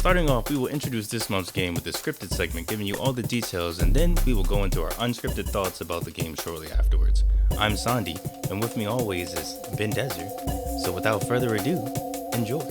Starting off, we will introduce this month's game with the scripted segment giving you all the details, and then we will go into our unscripted thoughts about the game shortly afterwards. I'm Sondi, and with me always is Bendezzer. So without further ado, enjoy.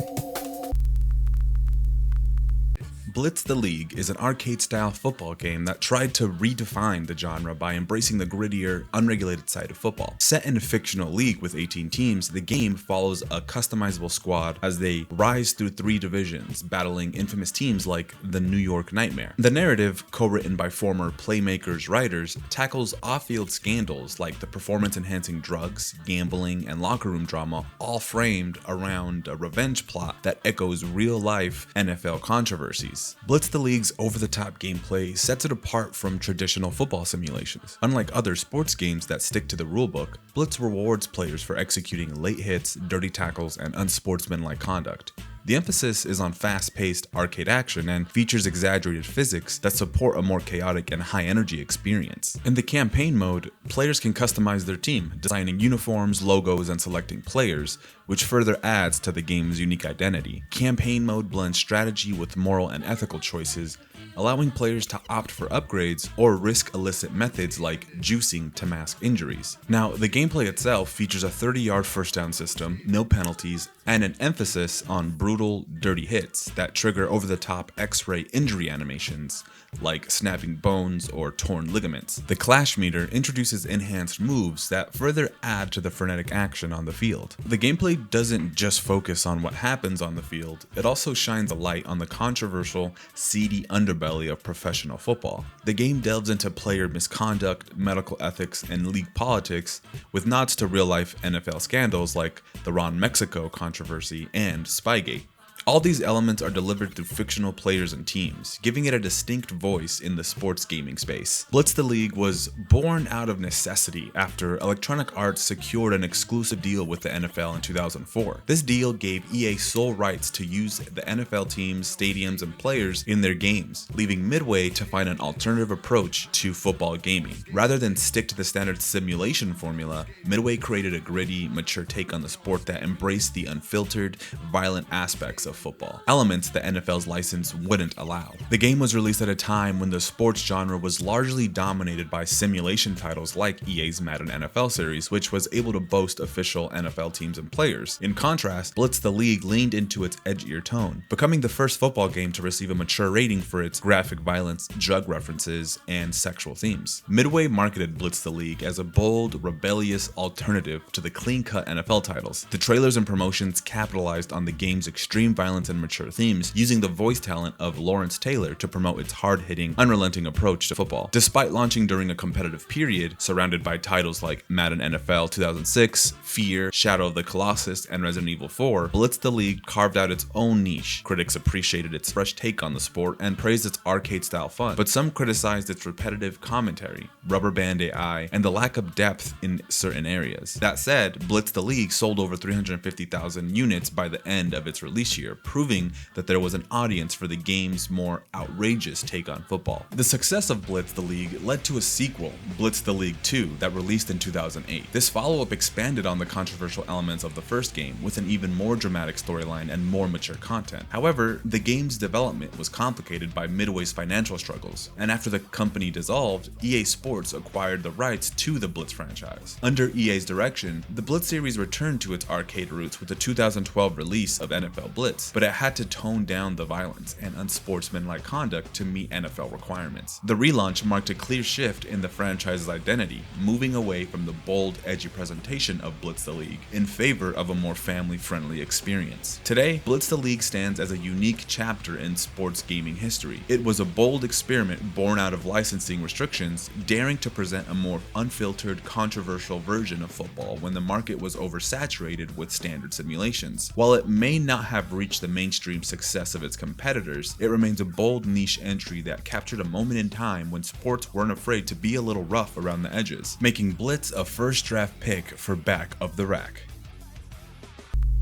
Blitz The League is an arcade-style football game that tried to redefine the genre by embracing the grittier, unregulated side of football. Set in a fictional league with 18 teams, the game follows a customizable squad as they rise through 3 divisions, battling infamous teams like the New York Nightmare. The narrative, co-written by former Playmakers writers, tackles off-field scandals like the performance-enhancing drugs, gambling, and locker room drama, all framed around a revenge plot that echoes real-life NFL controversies. Blitz the League's over-the-top gameplay sets it apart from traditional football simulations. Unlike other sports games that stick to the rulebook, Blitz rewards players for executing late hits, dirty tackles, and unsportsmanlike conduct. The emphasis is on fast-paced arcade action and features exaggerated physics that support a more chaotic and high-energy experience. In the campaign mode, players can customize their team, designing uniforms, logos, and selecting players, which further adds to the game's unique identity. Campaign mode blends strategy with moral and ethical choices, allowing players to opt for upgrades or risk illicit methods like juicing to mask injuries. Now, the gameplay itself features a 30-yard first down system, no penalties, and an emphasis on brutal, dirty hits that trigger over-the-top X-ray injury animations, like snapping bones or torn ligaments. The Clash meter introduces enhanced moves that further add to the frenetic action on the field. The gameplay doesn't just focus on what happens on the field, it also shines a light on the controversial, seedy underbelly of professional football. The game delves into player misconduct, medical ethics, and league politics, with nods to real-life NFL scandals like the Ron Mexico controversy and Spygate. All these elements are delivered through fictional players and teams, giving it a distinct voice in the sports gaming space. Blitz the League was born out of necessity after Electronic Arts secured an exclusive deal with the NFL in 2004. This deal gave EA sole rights to use the NFL teams, stadiums, and players in their games, leaving Midway to find an alternative approach to football gaming. Rather than stick to the standard simulation formula, Midway created a gritty, mature take on the sport that embraced the unfiltered, violent aspects of football, elements the NFL's license wouldn't allow. The game was released at a time when the sports genre was largely dominated by simulation titles like EA's Madden NFL series, which was able to boast official NFL teams and players. In contrast, Blitz the League leaned into its edgier tone, becoming the first football game to receive a mature rating for its graphic violence, drug references, and sexual themes. Midway marketed Blitz the League as a bold, rebellious alternative to the clean-cut NFL titles. The trailers and promotions capitalized on the game's extreme violence and mature themes, using the voice talent of Lawrence Taylor to promote its hard-hitting, unrelenting approach to football. Despite launching during a competitive period, surrounded by titles like Madden NFL 2006, Fear, Shadow of the Colossus, and Resident Evil 4, Blitz the League carved out its own niche. Critics appreciated its fresh take on the sport and praised its arcade-style fun, but some criticized its repetitive commentary, rubber band AI, and the lack of depth in certain areas. That said, Blitz the League sold over 350,000 units by the end of its release year, proving that there was an audience for the game's more outrageous take on football. The success of Blitz the League led to a sequel, Blitz the League 2, that released in 2008. This follow-up expanded on the controversial elements of the first game with an even more dramatic storyline and more mature content. However, the game's development was complicated by Midway's financial struggles, and after the company dissolved, EA Sports acquired the rights to the Blitz franchise. Under EA's direction, the Blitz series returned to its arcade roots with the 2012 release of NFL Blitz, but it had to tone down the violence and unsportsmanlike conduct to meet NFL requirements. The relaunch marked a clear shift in the franchise's identity, moving away from the bold, edgy presentation of Blitz the League in favor of a more family-friendly experience. Today, Blitz the League stands as a unique chapter in sports gaming history. It was a bold experiment born out of licensing restrictions, daring to present a more unfiltered, controversial version of football when the market was oversaturated with standard simulations. While it may not have reached the mainstream success of its competitors, it remains a bold niche entry that captured a moment in time when sports weren't afraid to be a little rough around the edges, making Blitz a first draft pick for Back of the Rack.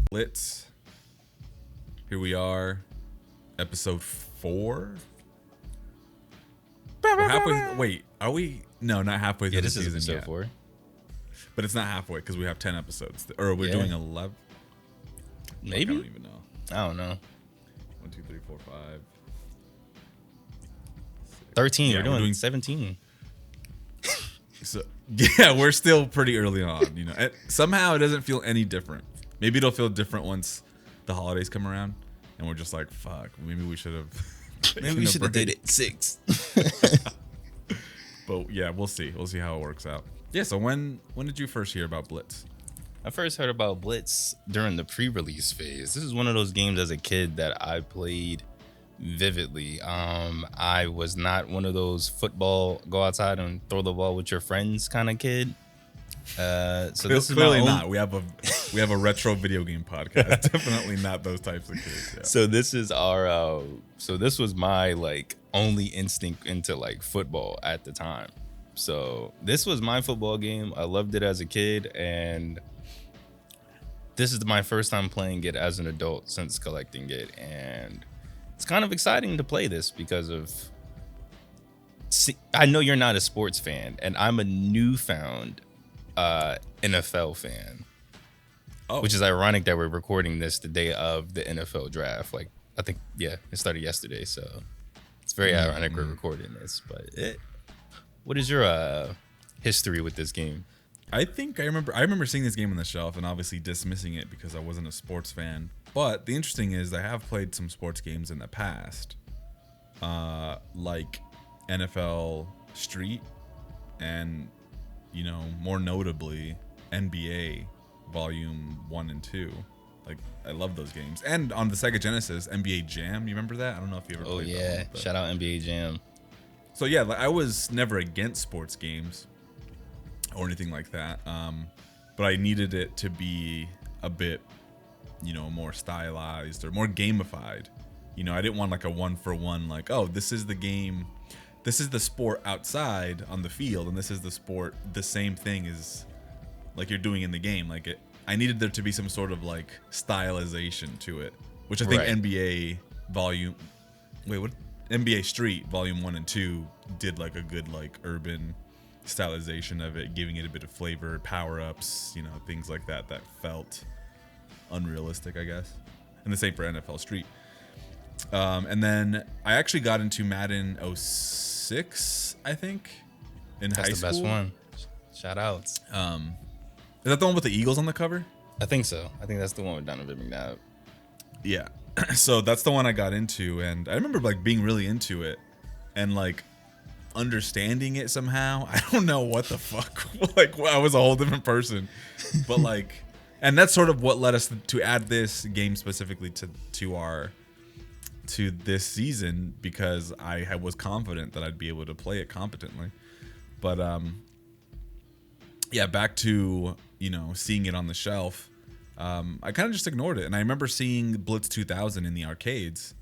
Blitz. Here we are, episode 4. We're halfway. Wait, are we? No, not halfway through Yeah, the this is season episode yet. 4. But it's not halfway because we have 10 episodes. Or we're doing 11. Maybe? I don't even know. I don't know. 1, 2, 3, 4, 5. 13. Yeah, we're doing 17. So yeah, we're still pretty early on. You know, and somehow it doesn't feel any different. Maybe it'll feel different once the holidays come around, and we're just like, fuck. Maybe we should have. Maybe we should have did it 6. But yeah, we'll see. We'll see how it works out. Yeah. So when did you first hear about Blitz? I first heard about Blitz during the pre-release phase. This is one of those games as a kid that I played vividly. I was not one of those football, go outside and throw the ball with your friends kind of kid. So this is clearly not. We have a retro video game podcast. Definitely not those types of kids. Yeah. So this is our. So this was my like only instinct into like football at the time. So this was my football game. I loved it as a kid, and this is my first time playing it as an adult since collecting it, and it's kind of exciting to play this because of. See, I know you're not a sports fan, and I'm a newfound NFL fan. Oh. Which is ironic that we're recording this the day of the NFL draft. Like, I think, yeah, it started yesterday, so it's very ironic we're recording this. But what is your history with this game? I think I remember seeing this game on the shelf and obviously dismissing it because I wasn't a sports fan. But the interesting is I have played some sports games in the past, like NFL Street and, you know, more notably NBA Volume 1 and 2. Like, I love those games. And on the Sega Genesis, NBA Jam, you remember that? I don't know if you ever played that. Oh, yeah. Shout out NBA Jam. So, yeah, like, I was never against sports games or anything like that. But I needed it to be a bit, you know, more stylized or more gamified. You know, I didn't want like a 1-for-1, like, oh, this is the game. This is the sport outside on the field, and this is the sport, the same thing as like you're doing in the game. Like I needed there to be some sort of like stylization to it, which I think Right. NBA Street Volume 1 and 2 did like a good like urban stylization of it, giving it a bit of flavor, power-ups, you know, things like that felt unrealistic, I guess. And the same for NFL Street. And then I actually got into Madden 06, I think, in high school. That's the best one. Shout outs. Is that the one with the Eagles on the cover? I think so. I think that's the one with Donovan McNabb. Yeah. So that's the one I got into, and I remember like being really into it and like understanding it somehow. I don't know what the fuck. Like, I was a whole different person. But like, and that's sort of what led us to add this game specifically to this season, because I was confident that I'd be able to play it competently. But yeah, back to, you know, seeing it on the shelf, I kind of just ignored it. And I remember seeing Blitz 2000 in the arcades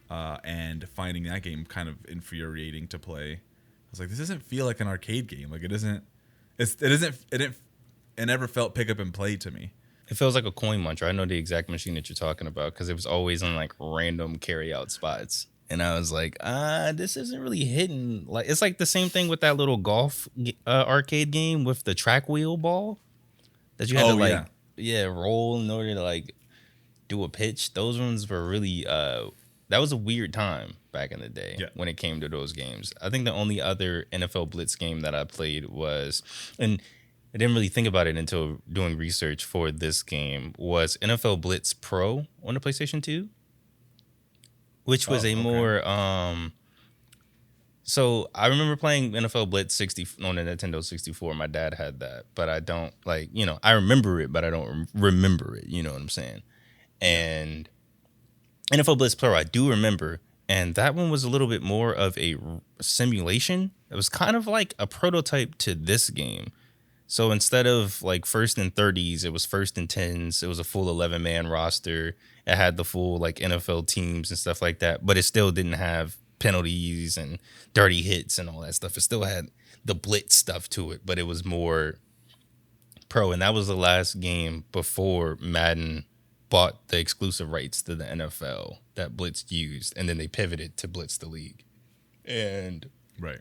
and finding that game kind of infuriating to play. I was like, this doesn't feel like an arcade game. Like, it never felt pick up and play to me. It feels like a coin muncher. I know the exact machine that you're talking about because it was always on like random carry out spots. And I was like, this isn't really hitting. Like, it's like the same thing with that little golf arcade game with the track wheel ball that you had to like, roll in order to like do a pitch. Those ones were really, that was a weird time back in the day when it came to those games. I think the only other NFL Blitz game that I played was, and I didn't really think about it until doing research for this game, was NFL Blitz Pro on the PlayStation 2, which was more so I remember playing NFL Blitz 60 on the Nintendo 64. My dad had that, but I don't like, you know, I remember it, but I don't remember it, you know what I'm saying? And NFL Blitz Pro I do remember, and that one was a little bit more of a simulation. It was kind of like a prototype to this game. So instead of like first and 30s, it was first and 10s. It was a full 11-man roster. It had the full like NFL teams and stuff like that, but it still didn't have penalties and dirty hits and all that stuff. It still had the blitz stuff to it, but it was more pro. And that was the last game before Madden bought the exclusive rights to the NFL that Blitz used, and then they pivoted to Blitz the League. And Right.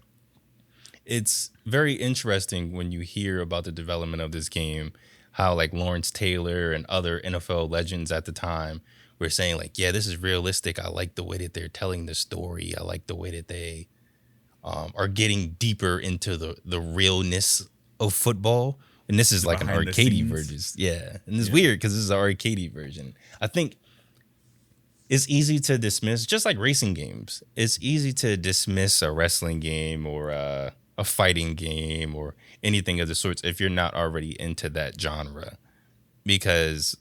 it's very interesting when you hear about the development of this game, how like Lawrence Taylor and other NFL legends at the time we're saying like, yeah, this is realistic. I like the way that they're telling the story. I like the way that they are getting deeper into the realness of football. And this is The like an behind the arcadey scenes. version. Yeah. And it's Yeah. weird because this is an arcadey version. I think it's easy to dismiss, just like racing games. It's easy to dismiss a wrestling game or a fighting game or anything of the sorts if you're not already into that genre. Because,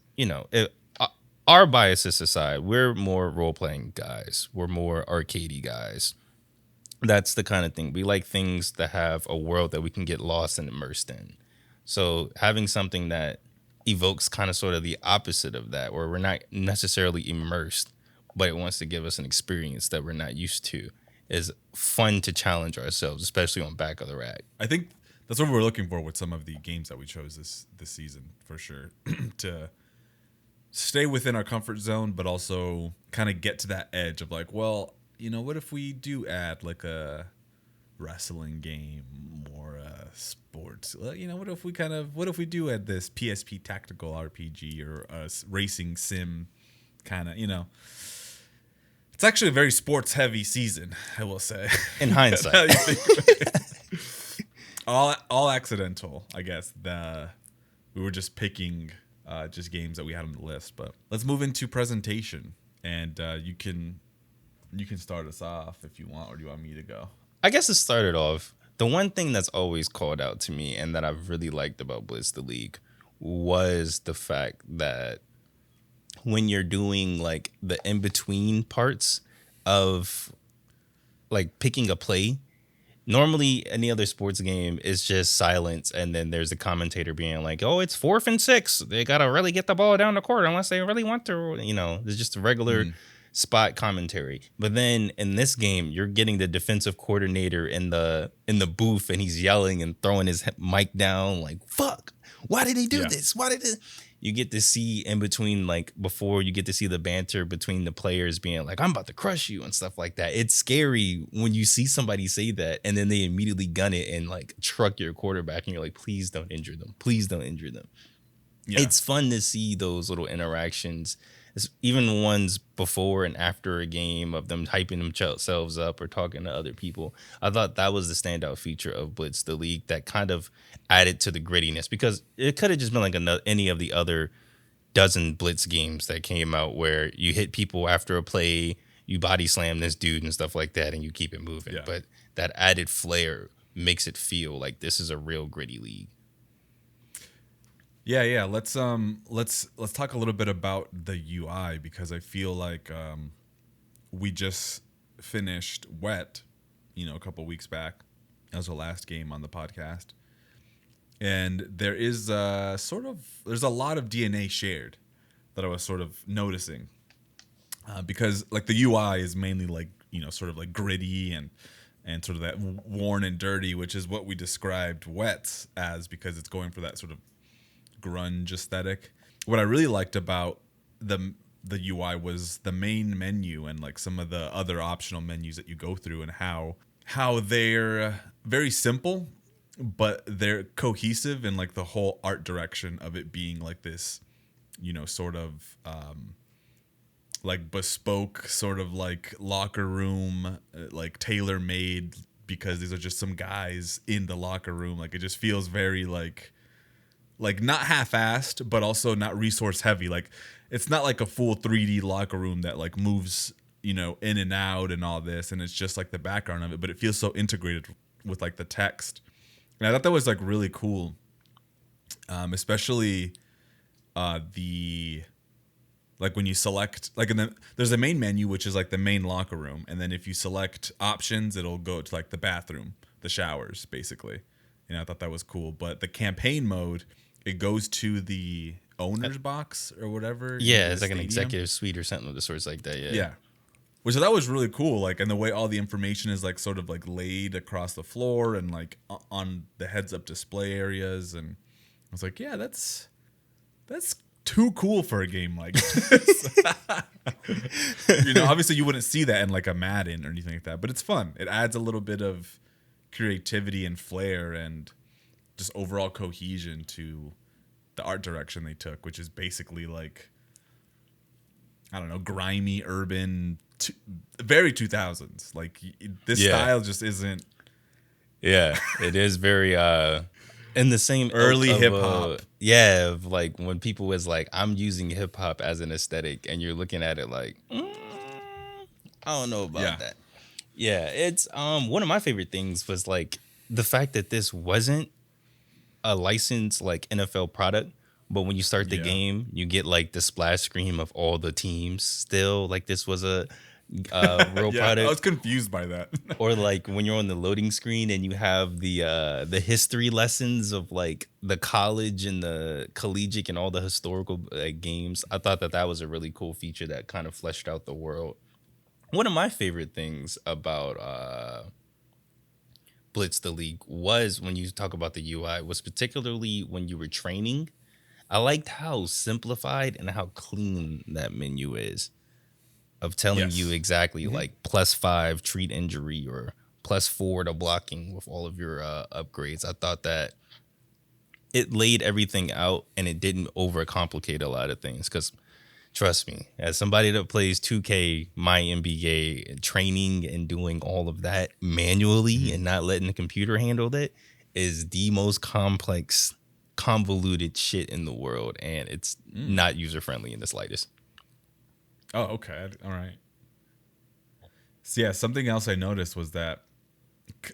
our biases aside, we're more role-playing guys. We're more arcadey guys. That's the kind of thing. We like things that have a world that we can get lost and immersed in. So having something that evokes kind of sort of the opposite of that, where we're not necessarily immersed, but it wants to give us an experience that we're not used to, is fun to challenge ourselves, especially on Back of the Rack. I think that's what we're looking for with some of the games that we chose this season, for sure. To stay within our comfort zone, but also kind of get to that edge of like, well, what if we do add like a wrestling game or a sports? What if we do add this PSP tactical RPG or a racing sim kind of, It's actually a very sports heavy season, I will say. In hindsight. all accidental, I guess. We were just picking just games that we had on the list, but let's move into presentation, and you can start us off if you want, or do you want me to go? I guess it started off. The one thing that's always called out to me and that I've really liked about Blitz the League was the fact that when you're doing like the in-between parts of like picking a play, normally any other sports game is just silence, and then there's a commentator being like, oh, it's 4th and 6. They got to really get the ball down the court unless they really want to, there's just a regular spot commentary. But then in this game, you're getting the defensive coordinator in the booth, and he's yelling and throwing his mic down like, fuck, why did he do this? Why did it? You get to see in between, like before, you get to see the banter between the players being like, I'm about to crush you and stuff like that. It's scary when you see somebody say that and then they immediately gun it and like truck your quarterback and you're like, please don't injure them. Please don't injure them. Yeah. It's fun to see those little interactions, even ones before and after a game of them hyping themselves up or talking to other people. I thought that was the standout feature of Blitz the League that kind of added to the grittiness, because it could have just been like any of the other dozen Blitz games that came out where you hit people after a play, you body slam this dude and stuff like that, and you keep it moving. Yeah. But that added flair makes it feel like this is a real gritty league. Yeah. Let's talk a little bit about the UI, because I feel like we just finished Wet, a couple weeks back. That was the last game on the podcast, and there is there's a lot of DNA shared that I was sort of noticing, because like the UI is mainly like sort of like gritty and sort of that worn and dirty, which is what we described Wets as, because it's going for that sort of grunge aesthetic. What I really liked about the UI was the main menu and like some of the other optional menus that you go through, and how they're very simple, but they're cohesive in like the whole art direction of it being like this, sort of like bespoke, sort of like locker room, like tailor made, because these are just some guys in the locker room. Like it just feels very like not half-assed, but also not resource heavy. Like it's not like a full 3D locker room that like moves, in and out and all this, and it's just like the background of it, but it feels so integrated with like the text. And I thought that was like really cool, especially the like when you select like, and then there's a main menu, which is like the main locker room, and then if you select options, it'll go to like the bathroom, the showers, basically. I thought that was cool. But the campaign mode, it goes to the owner's box or whatever. Yeah, it's like an executive suite or something of the sorts like that. Yeah. Which I thought was really cool. Like, and the way all the information is like sort of like laid across the floor and like on the heads up display areas. And I was like, yeah, that's too cool for a game like this. Obviously you wouldn't see that in like a Madden or anything like that, but it's fun. It adds a little bit of creativity and flair and just overall cohesion to the art direction they took, which is basically like I don't know, grimy, urban, very 2000s. Like this Yeah. style just isn't Yeah, it is very in the same early ilk of, hip hop. yeah, of like when people was like, I'm using hip hop as an aesthetic, and you're looking at it like, I don't know about Yeah. that. Yeah, it's one of my favorite things was like the fact that this wasn't a licensed like NFL product, but when you start the Yeah. game, you get like the splash screen of all the teams. Still, like this was a real Yeah, I product. was confused by that. Or like when you're on the loading screen and you have the history lessons of like the college and the collegiate and all the historical games. I thought that that was a really cool feature that kind of fleshed out the world. One of my favorite things about Blitz the League was when you talk about the UI was particularly when you were training. I liked how simplified and how clean that menu is of telling Yes. you exactly like +5 treat injury or +4 to blocking with all of your upgrades. I thought that it laid everything out and it didn't overcomplicate a lot of things. Because trust me, as somebody that plays 2K, my NBA, training and doing all of that manually and not letting the computer handle that is the most complex, convoluted shit in the world. And it's not user friendly in the slightest. Oh, okay. All right. So yeah, something else I noticed was that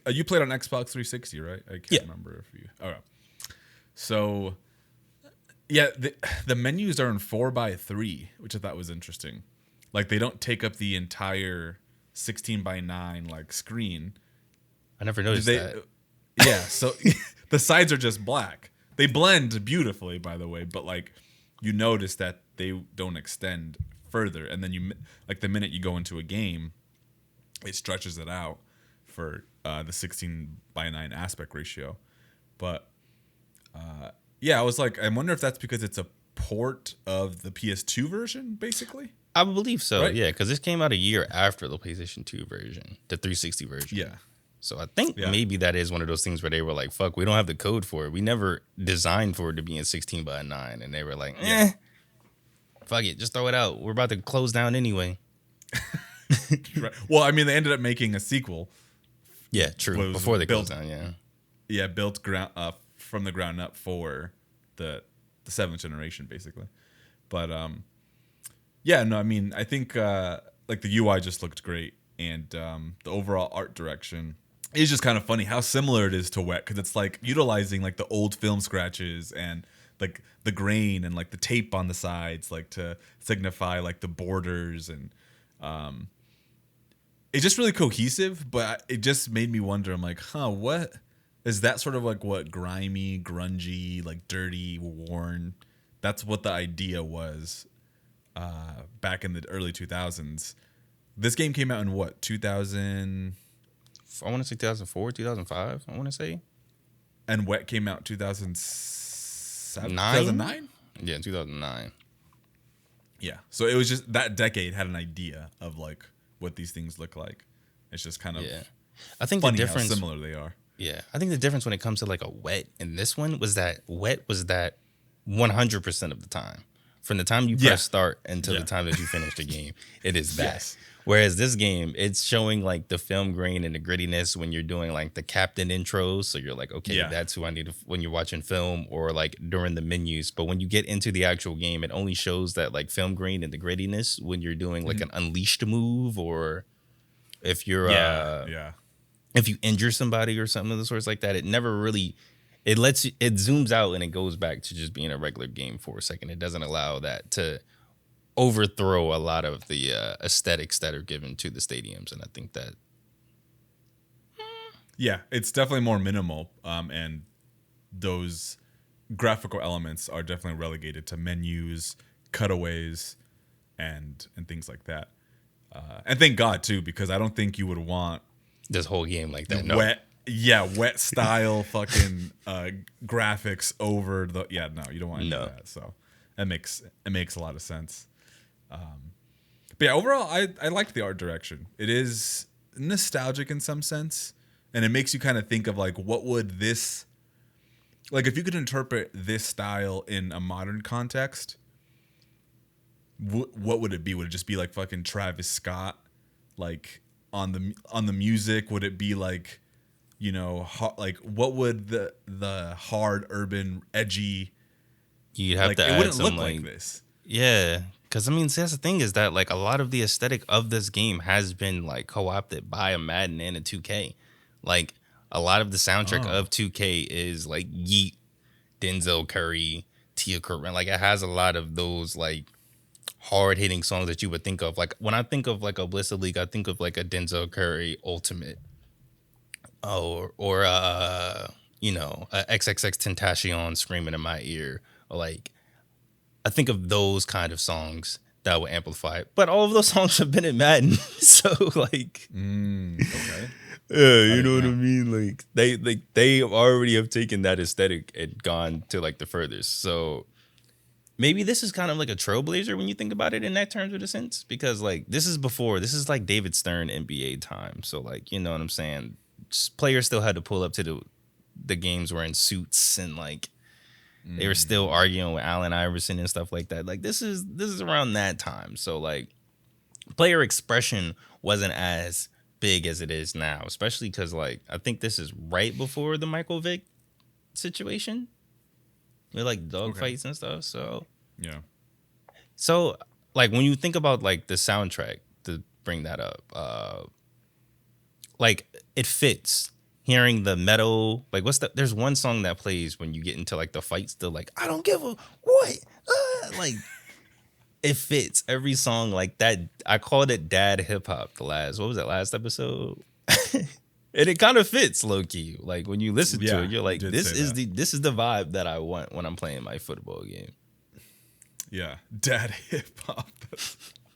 you played on Xbox 360, right? I can't remember if you. Okay. So yeah, the menus are in 4:3, which I thought was interesting. Like they don't take up the entire 16:9 like screen. I never noticed that. Yeah, so the sides are just black. They blend beautifully, by the way, but like you notice that they don't extend further, and then you like the minute you go into a game, it stretches it out for the 16:9 aspect ratio. But yeah, I was like, I wonder if that's because it's a port of the PS2 version, basically. I believe so, Right? yeah, because this came out a year after the PlayStation 2 version, the 360 version. Yeah. So I think maybe that is one of those things where they were like, fuck, we don't have the code for it. We never designed for it to be in 16:9. And they were like, fuck it, just throw it out. We're about to close down anyway. Right. Well, I mean, they ended up making a sequel. Yeah, true. Was Before they built- closed down, yeah. Yeah, built from the ground up for the 7th generation, basically. But yeah, no, I mean, I think like the UI just looked great, and the overall art direction is just kind of funny how similar it is to Wet, because it's like utilizing like the old film scratches and like the grain and like the tape on the sides, like to signify like the borders, and it's just really cohesive. But it just made me wonder. I'm like, what is that sort of like what grimy, grungy, like dirty, worn? That's what the idea was back in the early 2000s. This game came out in what, 2000? I want to say 2004, 2005, I want to say. And Wet came out 2007? 2009? Yeah, 2009. Yeah. So it was just that decade had an idea of like what these things look like. It's just kind of I think funny the difference, how similar they are. Yeah, I think the difference when it comes to like a Wet in this one was that Wet was that 100% of the time. From the time you press start until the time that you finish the game, it is that. Yes. Whereas this game, it's showing like the film grain and the grittiness when you're doing like the captain intros. So you're like, okay, that's who I need to, when you're watching film, or like during the menus. But when you get into the actual game, it only shows that like film grain and the grittiness when you're doing like an unleashed move, or if you're if you injure somebody or something of the sorts like that. It never really, it lets you, it zooms out and it goes back to just being a regular game for a second. It doesn't allow that to overthrow a lot of the aesthetics that are given to the stadiums. And I think that it's definitely more minimal, and those graphical elements are definitely relegated to menus, cutaways, and things like that. And thank God too, because I don't think you would want this whole game like that. No. Wet style fucking graphics over the no, you don't want to do that. So it makes a lot of sense. But yeah, overall, I liked the art direction. It is nostalgic in some sense, and it makes you kind of think of like, what would this, like if you could interpret this style in a modern context, what would it be? Would it just be like fucking Travis Scott, like on the music? Would it be like, you know, like what would the hard urban edgy? You'd have Like to it add wouldn't some look like like this. yeah, because I mean, see, that's the thing is that like a lot of the aesthetic of this game has been like co-opted by a Madden and a 2K. Like a lot of the soundtrack Oh. of 2K is like Yeet, Denzel Curry, Tia Corinne. Like it has a lot of those like hard hitting songs that you would think of. Like when I think of like a Blitz The League, I think of like a Denzel Curry Ultimate, or you know, a XXX Tentacion screaming in my ear, or like I think of those kind of songs that would amplify it. But all of those songs have been in Madden, so like, Okay. yeah, you know what I mean. Like they already have taken that aesthetic and gone to like the furthest. So maybe this is kind of like a trailblazer when you think about it in that terms of the sense, because like this is like David Stern NBA time. So like, you know what I'm saying? Players still had to pull up to the games wearing suits and like they were still arguing with Allen Iverson and stuff like that. Like this is around that time. So like player expression wasn't as big as it is now, especially because like I think this is right before the Michael Vick situation with like dog fights and stuff. So Yeah. so like when you think about like the soundtrack, to bring that up, like it fits. Hearing the metal, like there's one song that plays when you get into like the fights, the like I don't give a what, like it fits every song like that. I called it dad hip hop last episode, and it kind of fits low key. Like when you listen to it, you're like, this is the vibe that I want when I'm playing my football game. Yeah, dad hip hop.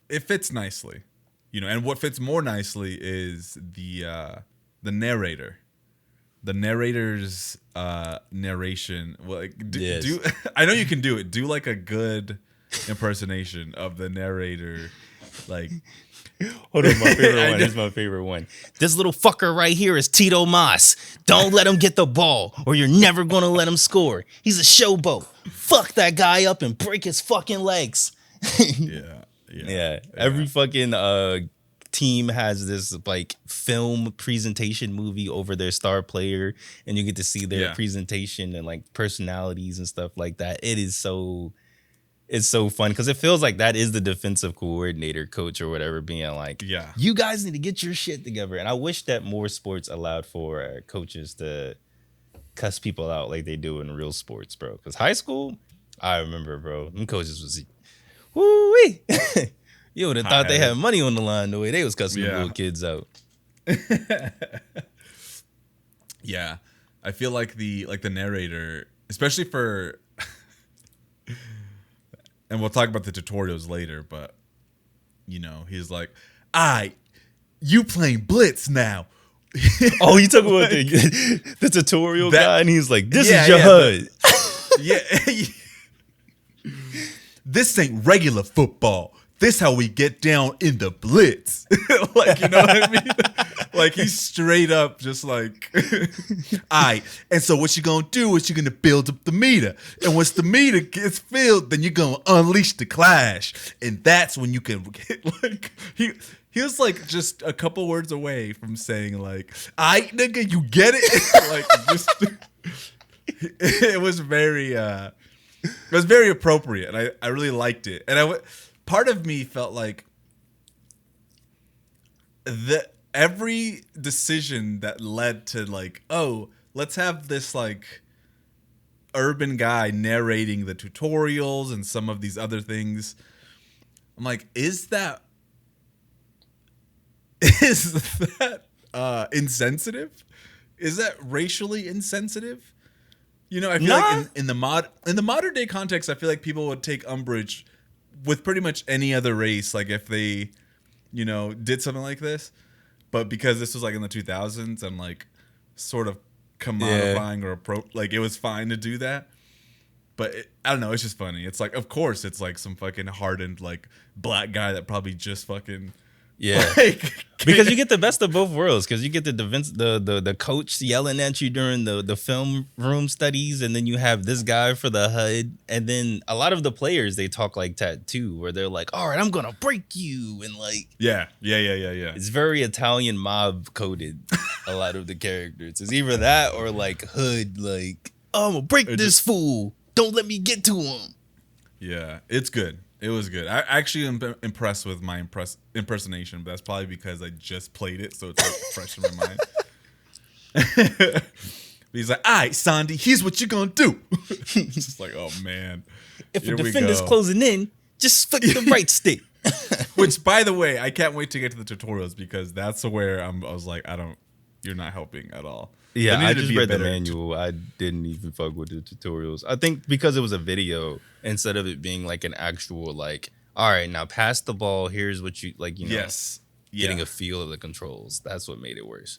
It fits nicely, you know. And what fits more nicely is the narrator. The narrator's narration. Like, do I know you can do it? Do like a good impersonation of the narrator. Like, hold on, my favorite one. Here's my favorite one. This little fucker right here is Tito Mas. Don't let him get the ball, or you're never gonna let him score. He's a showboat. Fuck that guy up and break his fucking legs. Yeah. Every fucking team has this like film presentation movie over their star player, and you get to see their presentation and like personalities and stuff like that. It's so fun because it feels like that is the defensive coordinator, coach, or whatever, being like, you guys need to get your shit together. And I wish that more sports allowed for coaches to cuss people out like they do in real sports, bro. Because high school, I remember, bro, them coaches was woo-wee. You would have thought they had money on the line the way they was cussing the little kids out. Yeah, I feel like the narrator, especially for, and we'll talk about the tutorials later, but you know, he's like, you playing Blitz now. Oh, you talking about the tutorial guy, and he's like, this is your HUD. This ain't regular football. This how we get down in the blitz. Like, you know what I mean? Like, he's straight up just like, and so what you gonna do is you're gonna build up the meter. And once the meter gets filled, then you're gonna unleash the clash. And that's when you can get, like, he was like just a couple words away from saying like, nigga, you get it? Like, just, it was very appropriate. And I really liked it. And part of me felt like every decision that led to like, oh, let's have this like urban guy narrating the tutorials and some of these other things. I'm like, is that insensitive? Is that racially insensitive? You know, I feel like in the modern day context, I feel like people would take umbrage with pretty much any other race, like if they, you know, did something like this. But because this was like in the 2000s and like sort of commodifying or like it was fine to do that. But I don't know, it's just funny. It's like, of course, it's like some fucking hardened like black guy that probably just fucking Yeah. Like, Because you get the best of both worlds. Because you get the coach yelling at you during the film room studies, and then you have this guy for the HUD, and then a lot of the players they talk like that too, where they're like, "All right, I'm gonna break you," and like, yeah. it's very Italian mob coded. A lot of the characters, it's either that or like HUD, like, "Oh, I'm gonna break this fool. Don't let me get to him." Yeah, it's good. It was good. I actually am impressed with my impersonation, but that's probably because I just played it, so it's like fresh in my mind. He's like, "All right, Sondi, here's what you're gonna do." It's just like, oh man. If Here a we defender's go. closing in, just flick the right stick. Which, by the way, I can't wait to get to the tutorials because that's where I was like, you're not helping at all. Yeah, There I needed to just be a read the better manual. I didn't even fuck with the tutorials. I think because it was a video instead of it being like an actual like, all right, now pass the ball. Here's what you like. You know, Yes. getting Yeah. a feel of the controls. That's what made it worse.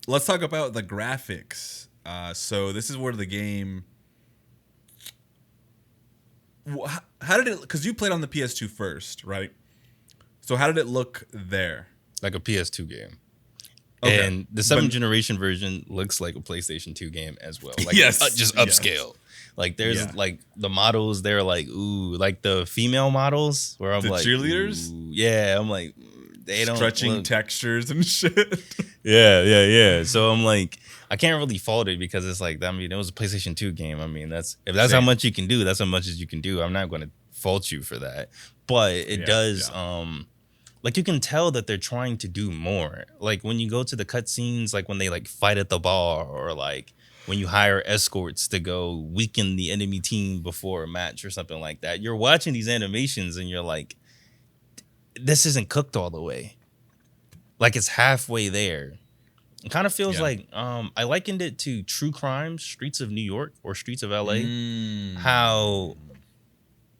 Let's talk about the graphics. So this is where the game. How did it? Because you played on the PS2 first, right? So how did it look there? Like a PS2 game. Okay. And the 7th generation version looks like a PlayStation 2 game as well. Like, Yes. just Yes. upscale. Like there's Yeah. like the models, they're like, ooh, like the female models where I'm The like, cheerleaders? ooh, yeah, I'm like, they don't Stretching look. textures and shit. Yeah. So I'm like, I can't really fault it because it's like, I mean, it was a PlayStation 2 game. I mean, if that's how Same. much you can do, that's how much as you can do. I'm not going to fault you for that. But it Yeah, does, yeah. like you can tell that they're trying to do more. Like when you go to the cutscenes, like when they like fight at the bar or like when you hire escorts to go weaken the enemy team before a match or something like that. You're watching these animations and you're like, this isn't cooked all the way. Like it's halfway there. It kind of feels Yeah. like I likened it to True Crime, Streets of New York or Streets of LA. Mm. How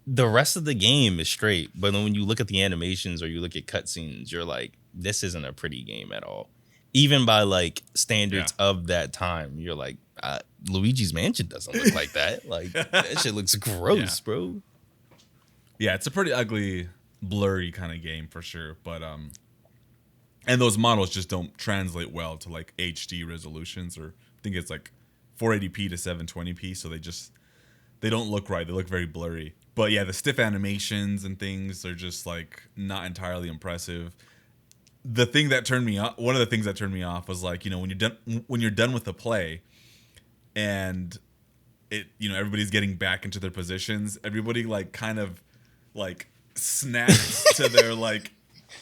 the rest of the game is straight, but then when you look at the animations or you look at cutscenes, you're like, this isn't a pretty game at all. Even by like standards of that time, you're like, Luigi's Mansion doesn't look like that. Like that shit looks gross, bro. Yeah, it's a pretty ugly, blurry kind of game for sure. But and those models just don't translate well to like HD resolutions, or I think it's like 480p to 720p, so they don't look right. They look very blurry. But yeah, the stiff animations and things are just like not entirely impressive. The thing that turned me off, one of the things that turned me off was like, you know, when you're done with the play and it, you know, everybody's getting back into their positions, everybody like kind of like snaps to their like,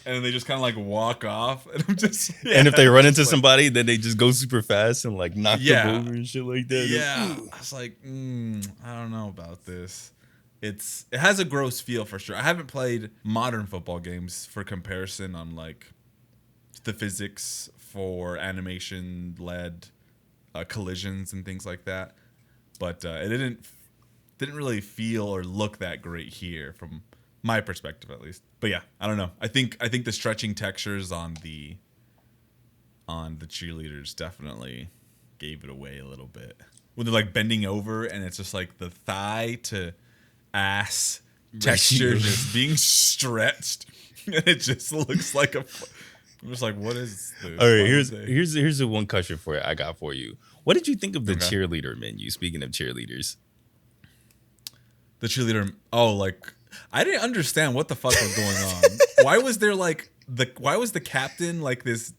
and they just kind of like walk off, and I'm just And if they run into like, somebody, then they just go super fast and like knock them over and shit like that. Yeah, I was like, I don't know about this. It has a gross feel for sure. I haven't played modern football games for comparison on like the physics for animation led collisions and things like that, but it didn't really feel or look that great here from my perspective at least. But yeah, I don't know. I think the stretching textures on the cheerleaders definitely gave it away a little bit. When they're like bending over and it's just like the thigh to ass texture just being stretched, and it just looks like I'm just like, what is this? All right, here's the one question for you I got for you. What did you think of the Okay. cheerleader menu? Speaking of cheerleaders, The cheerleader. Oh, like I didn't understand what the fuck was going on. Why was there like why was the captain like this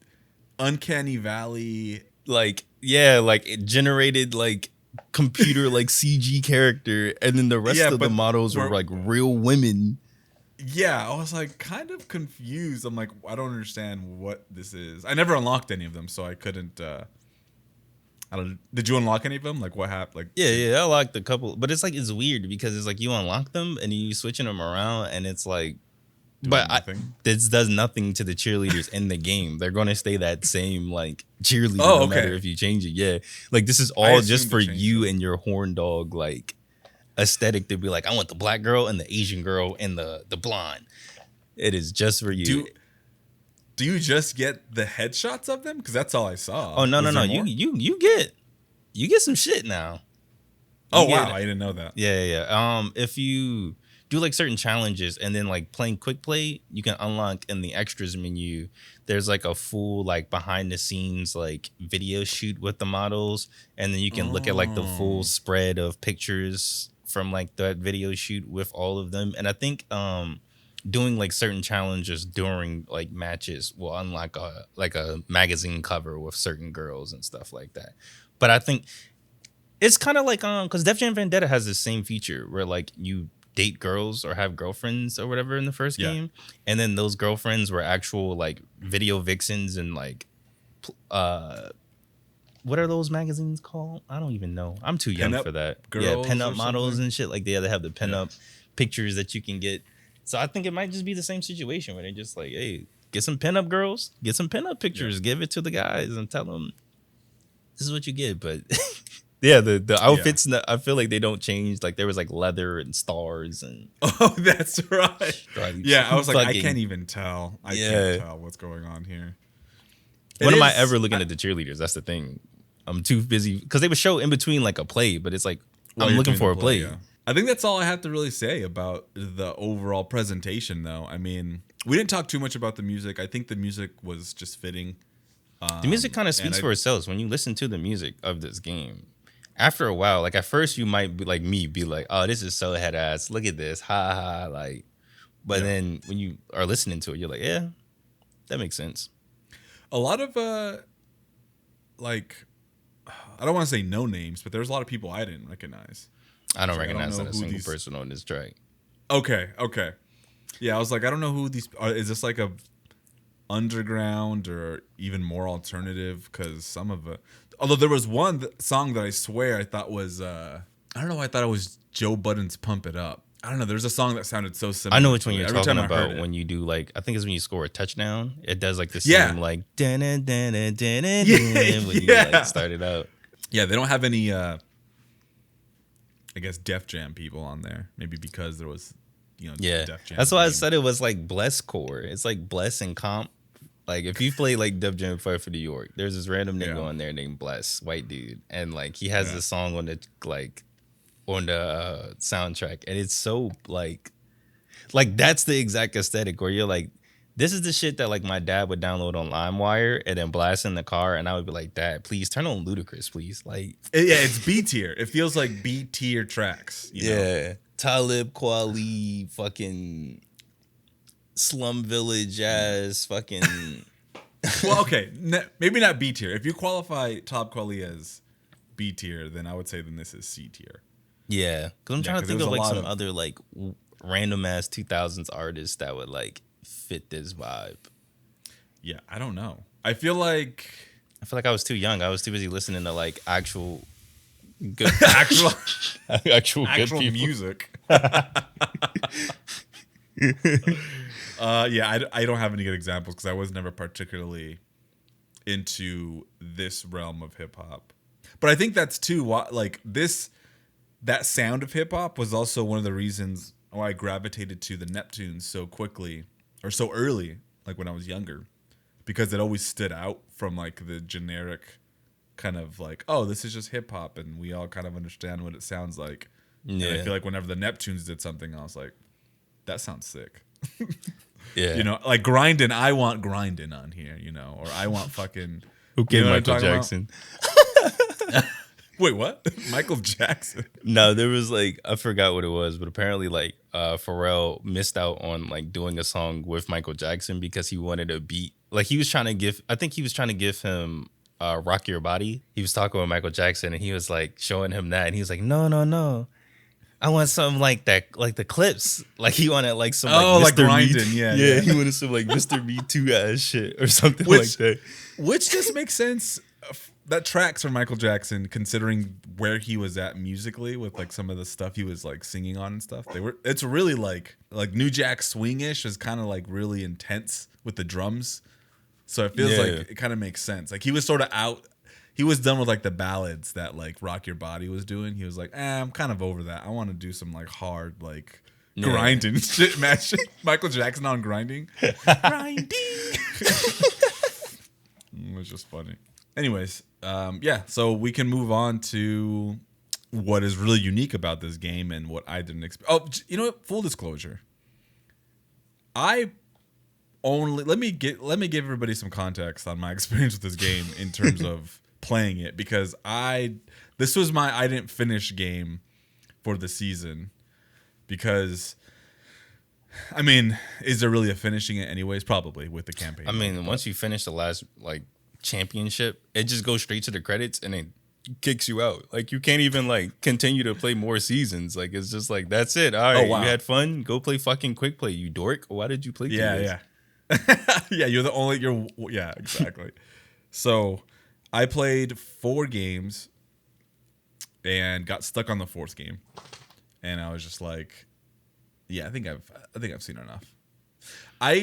uncanny valley? like it generated like computer like CG character, and then the rest Yeah, of the but models were we're- like real women. Yeah, I was like kind of confused. I'm like, I don't understand what this is. I never unlocked any of them, so I couldn't. I don't. Did you unlock any of them? Like what happened? Like Yeah, I locked a couple, but it's like it's weird because it's like you unlock them and you switching them around, and it's like, nothing? this does nothing to the cheerleaders in the game. They're gonna stay that same like cheerleader Oh, no okay. matter if you change it. Yeah, like this is I all assumed just to for change you it. and your horn dog like aesthetic to be like, I want the black girl and the Asian girl and the blonde. It is just for you. Do you just get the headshots of them? Because that's all I saw. Oh no. Was there You more? you get some shit now. Oh You wow, get- I didn't know that. Yeah. If you do like certain challenges, and then like playing quick play, you can unlock in the extras menu. There's like a full like behind the scenes like video shoot with the models, and then you can look at like the full spread of pictures from like that video shoot with all of them. And I think doing like certain challenges during like matches will unlock a magazine cover with certain girls and stuff like that. But I think it's kind of like because Def Jam Vendetta has the same feature where like you date girls or have girlfriends or whatever in the first game, and then those girlfriends were actual like video vixens and like what are those magazines called? I don't even know. I'm too young for that. Yeah, pinup models and shit. Like they have the pinup pictures that you can get. So I think it might just be the same situation where they're just like, hey, get some pinup girls, get some pinup pictures, give it to the guys and tell them this is what you get. But yeah, the outfits, I feel like they don't change. Like there was like leather and stars and that's right. Yeah, I was like, I can't even tell. I can't tell what's going on here. When am I ever looking at the cheerleaders? That's the thing. I'm too busy because they would show in between like a play, but it's like I'm looking for a play. Yeah. I think that's all I have to really say about the overall presentation, though. I mean, we didn't talk too much about the music. I think the music was just fitting. The music kind of speaks for itself. When you listen to the music of this game, after a while, like at first you might be like me, be like, oh, this is so head ass. Look at this. Ha ha. Like, but then when you are listening to it, you're like, yeah, that makes sense. A lot of like, I don't want to say no names, but there's a lot of people I didn't recognize. I don't recognize a single person on this track. Okay. Yeah, I was like, I don't know who these are. Is this like a underground or even more alternative? Because some of it, although there was one song that I swear I thought was, I don't know why I thought it was Joe Budden's "Pump It Up." I don't know. There's a song that sounded so similar. I know which one you're talking about when you do like, I think it's when you score a touchdown. It does like the same like when you like start it out. Yeah, they don't have any I guess Def Jam people on there. Maybe because there was, Def Jam. That's why I said it was like Bless core. It's like Bless and Comp. Like if you play like Def Jam Fight for New York, there's this random nigga on there named Bless, white dude, and like he has this song on the soundtrack, and it's so like that's the exact aesthetic where you're like, this is the shit that like my dad would download on LimeWire and then blast in the car, and I would be like, Dad, please turn on Ludacris, please. Like, yeah, it's B tier. It feels like B tier tracks. You know? Talib Kweli, fucking Slum Village ass, fucking. Well, okay, maybe not B tier. If you qualify Talib Kweli as B tier, then I would say then this is C tier. Yeah, because I'm trying to think of like some other like random ass 2000s artists that would like fit this vibe. Yeah, I don't know. I feel like I was too young. I was too busy listening to like actual good actual good music. I don't have any good examples because I was never particularly into this realm of hip hop. But I think that's too like that sound of hip hop was also one of the reasons why I gravitated to the Neptunes so quickly or so early, like when I was younger, because it always stood out from like the generic kind of like, oh, this is just hip hop and we all kind of understand what it sounds like. Yeah. And I feel like whenever the Neptunes did something, I was like, that sounds sick. Yeah. Like grinding, I want grinding on here, or I want fucking who killed Michael Jackson? Wait, what? Michael Jackson? No, there was like, I forgot what it was, but apparently like Pharrell missed out on like doing a song with Michael Jackson because he wanted a beat. Like he was trying to give him Rock Your Body. He was talking with Michael Jackson and he was like showing him that. And he was like, no. I want something like that, like the Clips. Like he wanted like some like Mr. grinding, yeah. He wanted some like Mr. Me Too ass shit or something like that. Which just makes sense. That tracks for Michael Jackson, considering where he was at musically with like some of the stuff he was like singing on and stuff. It's really like New Jack Swing-ish is kind of like really intense with the drums. So it feels like it kind of makes sense. Like he was sort of out. He was done with like the ballads that like Rock Your Body was doing. He was like, I'm kind of over that. I want to do some like hard like grinding shit match. Michael Jackson on grinding. Grinding. It was just funny. Anyways, so we can move on to what is really unique about this game and what I didn't expect. Oh, you know what? Full disclosure. I only let me give everybody some context on my experience with this game in terms of playing it, because this was my I didn't finish game for the season, because I mean, is there really a finishing it anyways? Probably with the campaign. I mean, once you finish the last like championship, it just goes straight to the credits and it kicks you out. Like you can't even like continue to play more seasons. Like it's just like that's it. All right, wow. You had fun. Go play fucking quick play, you dork. Why did you play? Yeah. Yeah, yeah, exactly. So I played 4 games and got stuck on the 4th game, and I was just like, yeah, I think I've seen enough. I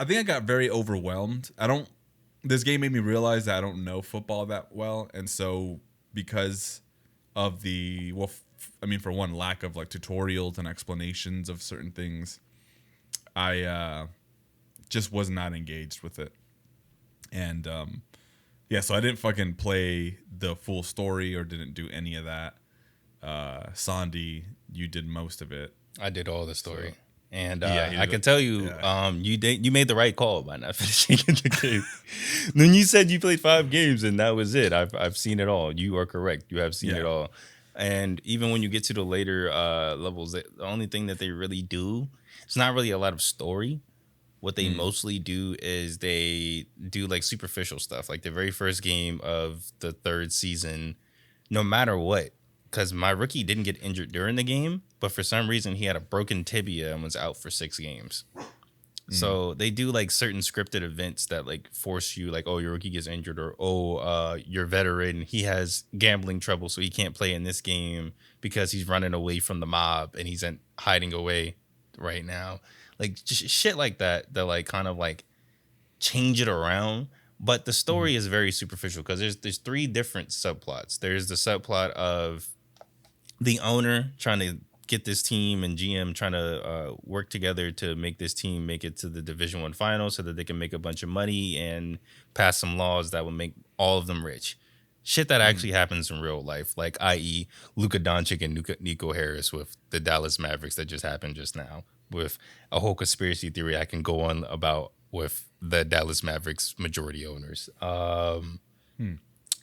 think I got very overwhelmed. This game made me realize that I don't know football that well, and so because of for one, lack of like tutorials and explanations of certain things, I just was not engaged with it. And so I didn't fucking play the full story or didn't do any of that. Sondi, you did most of it. I did all the story. So, and I can tell you, you made the right call by not finishing the game. Then you said you played 5 games and that was it. I've seen it all. You are correct. You have seen it all. And even when you get to the later levels, the only thing that they really do, it's not really a lot of story. What they mostly do is they do like superficial stuff. Like the very first game of the 3rd season, no matter what, because my rookie didn't get injured during the game, but for some reason he had a broken tibia and was out for 6 games. So they do like certain scripted events that like force you like, oh, your rookie gets injured, or your veteran, he has gambling trouble, so he can't play in this game because he's running away from the mob and he's hiding away right now. Like just shit like that like kind of like change it around. But the story is very superficial because there's 3 different subplots. There's the subplot of the owner trying to get this team and GM trying to work together to make this team make it to the Division 1 final so that they can make a bunch of money and pass some laws that will make all of them rich. Shit that actually happens in real life, like i.e. Luka Doncic and Nico Harris with the Dallas Mavericks that just happened just now, with a whole conspiracy theory I can go on about with the Dallas Mavericks majority owners.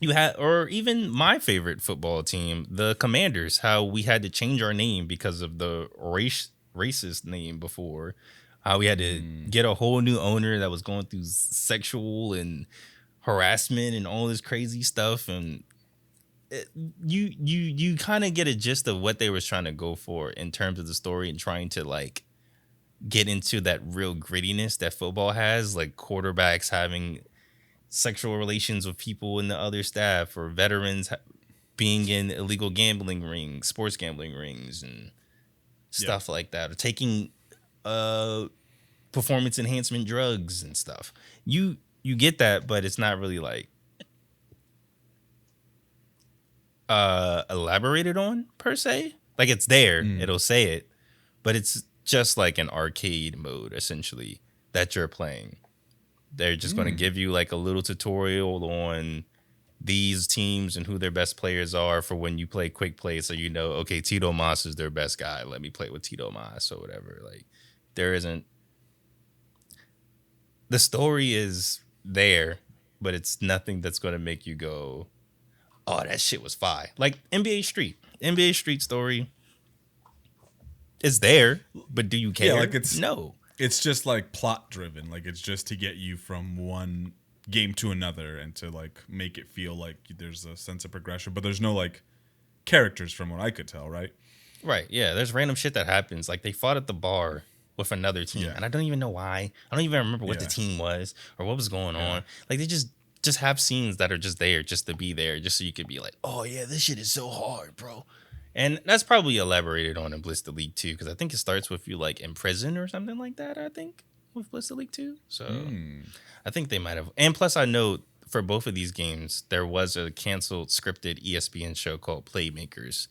You had, or even my favorite football team, the Commanders, how we had to change our name because of the racist name before. How we had to get a whole new owner that was going through sexual and harassment and all this crazy stuff, and you kind of get a gist of what they was trying to go for in terms of the story and trying to like get into that real grittiness that football has, like quarterbacks having sexual relations with people in the other staff, or veterans being in illegal gambling rings, sports gambling rings, and stuff like that, or taking performance enhancement drugs and stuff. You get that, but it's not really like elaborated on per se. Like it's there, it'll say it, but it's just like an arcade mode essentially that you're playing. They're just going to give you like a little tutorial on these teams and who their best players are for when you play quick play. So, you know, okay, Tito Moss is their best guy. Let me play with Tito Moss or whatever. Like there isn't. The story is there, but it's nothing that's going to make you go, oh, that shit was fire. Like NBA Street story is there, but do you care? Yeah, like no. It's just like plot driven. Like it's just to get you from one game to another and to like make it feel like there's a sense of progression, but there's no like characters from what I could tell, right? Right. Yeah. There's random shit that happens. Like they fought at the bar with another team, and I don't even know why. I don't even remember what the team was or what was going on. Like they just have scenes that are just there just to be there, just so you could be like, oh yeah, this shit is so hard, bro. And that's probably elaborated on in Blitz the League 2, because I think it starts with you like in prison or something like that, I think, with Blitz the League 2. So I think they might have. And plus I know for both of these games, there was a canceled scripted ESPN show called Playmakers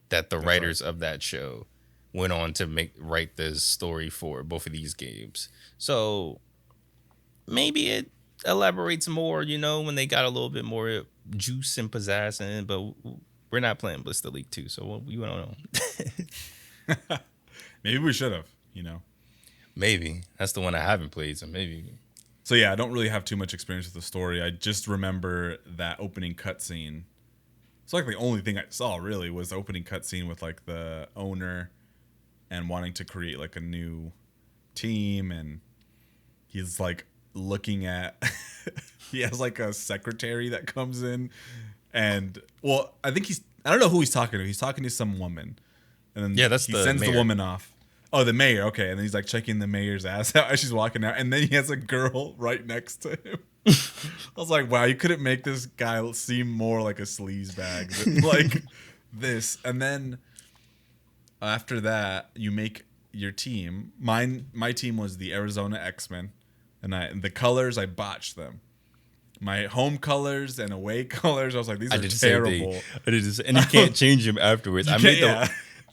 that the writers of that show went on to write the story for both of these games. So maybe it elaborates more, you know, when they got a little bit more juice and pizzazz in it, but we're not playing Blitz the League 2, so you don't know. Maybe we should have, you know. Maybe. That's the one I haven't played, so maybe. So yeah, I don't really have too much experience with the story. I just remember that opening cutscene. It's like the only thing I saw really was the opening cutscene with like the owner and wanting to create like a new team, and he's like looking at he has like a secretary that comes in, and well, I don't know who he's talking to. He's talking to some woman, and then he sends the woman off. Oh, the mayor. Okay, and then he's like checking the mayor's ass out as she's walking out, and then he has a girl right next to him. I was like, wow, you couldn't make this guy seem more like a sleazebag than like this. And then after that, you make your team. My team was the Arizona X-Men, and the colors, I botched them. My home colors and away colors, I was like, these are terrible. And you can't change them afterwards.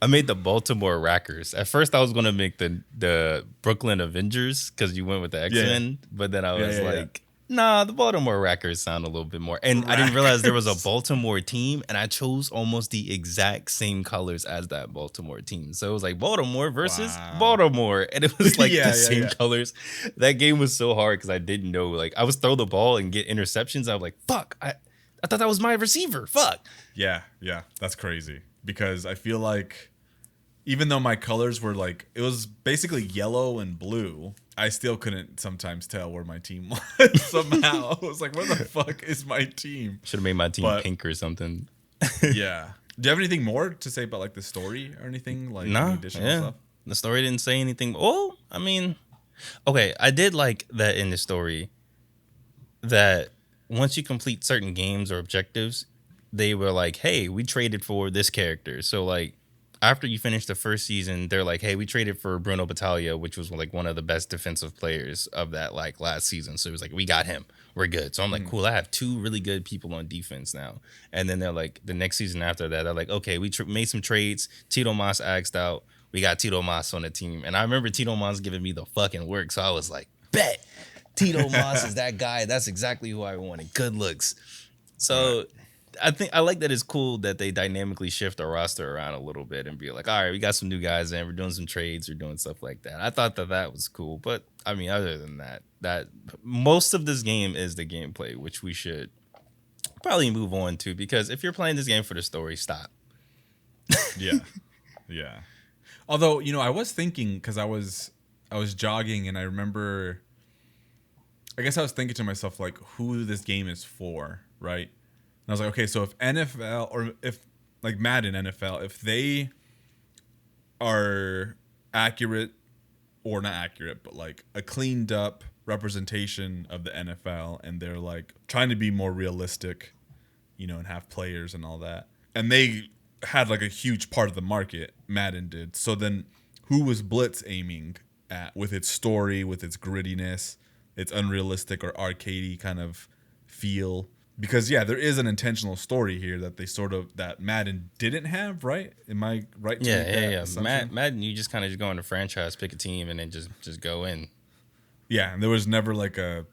I made the Baltimore Rackers. At first, I was gonna make the Brooklyn Avengers because you went with the X-Men, but then I was like, nah, the Baltimore Rackers sound a little bit more. And I didn't realize there was a Baltimore team, and I chose almost the exact same colors as that Baltimore team. So it was like Baltimore versus Baltimore, and it was like the same colors. That game was so hard because I didn't know. Like I was throw the ball and get interceptions. I was like, fuck, I thought that was my receiver. Fuck. Yeah, that's crazy. Because I feel like even though my colors were like, it was basically yellow and blue, I still couldn't sometimes tell where my team was somehow. I was like, where the fuck is my team? Should have made my team pink or something. Yeah. Do you have anything more to say about like the story or anything? Like any additional stuff? The story didn't say anything. Oh, I mean, okay, I did like that in the story that once you complete certain games or objectives, they were like, hey, we traded for this character. So like after you finish the first season, they're like, hey, we traded for Bruno Battaglia, which was like one of the best defensive players of that like last season. So it was like, we got him. We're good. So I'm like, cool. I have two really good people on defense now. And then they're like, the next season after that, they're like, okay, we made some trades. Tito Mas axed out. We got Tito Mas on the team. And I remember Tito Mas giving me the fucking work. So I was like, bet. Tito Mas is that guy. That's exactly who I wanted. Good looks. So I think I like that it's cool that they dynamically shift the roster around a little bit and be like, all right, we got some new guys in. We're doing some trades. We're doing stuff like that. I thought that was cool. But, I mean, other than that most of this game is the gameplay, which we should probably move on to. Because if you're playing this game for the story, stop. Yeah. Although, you know, I was thinking, because I was jogging and I remember, I guess I was thinking to myself, like, who this game is for, right? And I was like, okay, so if NFL or if like Madden NFL, if they are accurate or not accurate, but like a cleaned up representation of the NFL, and they're like trying to be more realistic, you know, and have players and all that, and they had like a huge part of the market, Madden did. So then who was Blitz aiming at with its story, with its grittiness, its unrealistic or arcadey kind of feel? Because there is an intentional story here that that Madden didn't have, right? Am I right? Yeah. Madden, you just kind of go into franchise, pick a team, and then just go in. Yeah, and there was never like a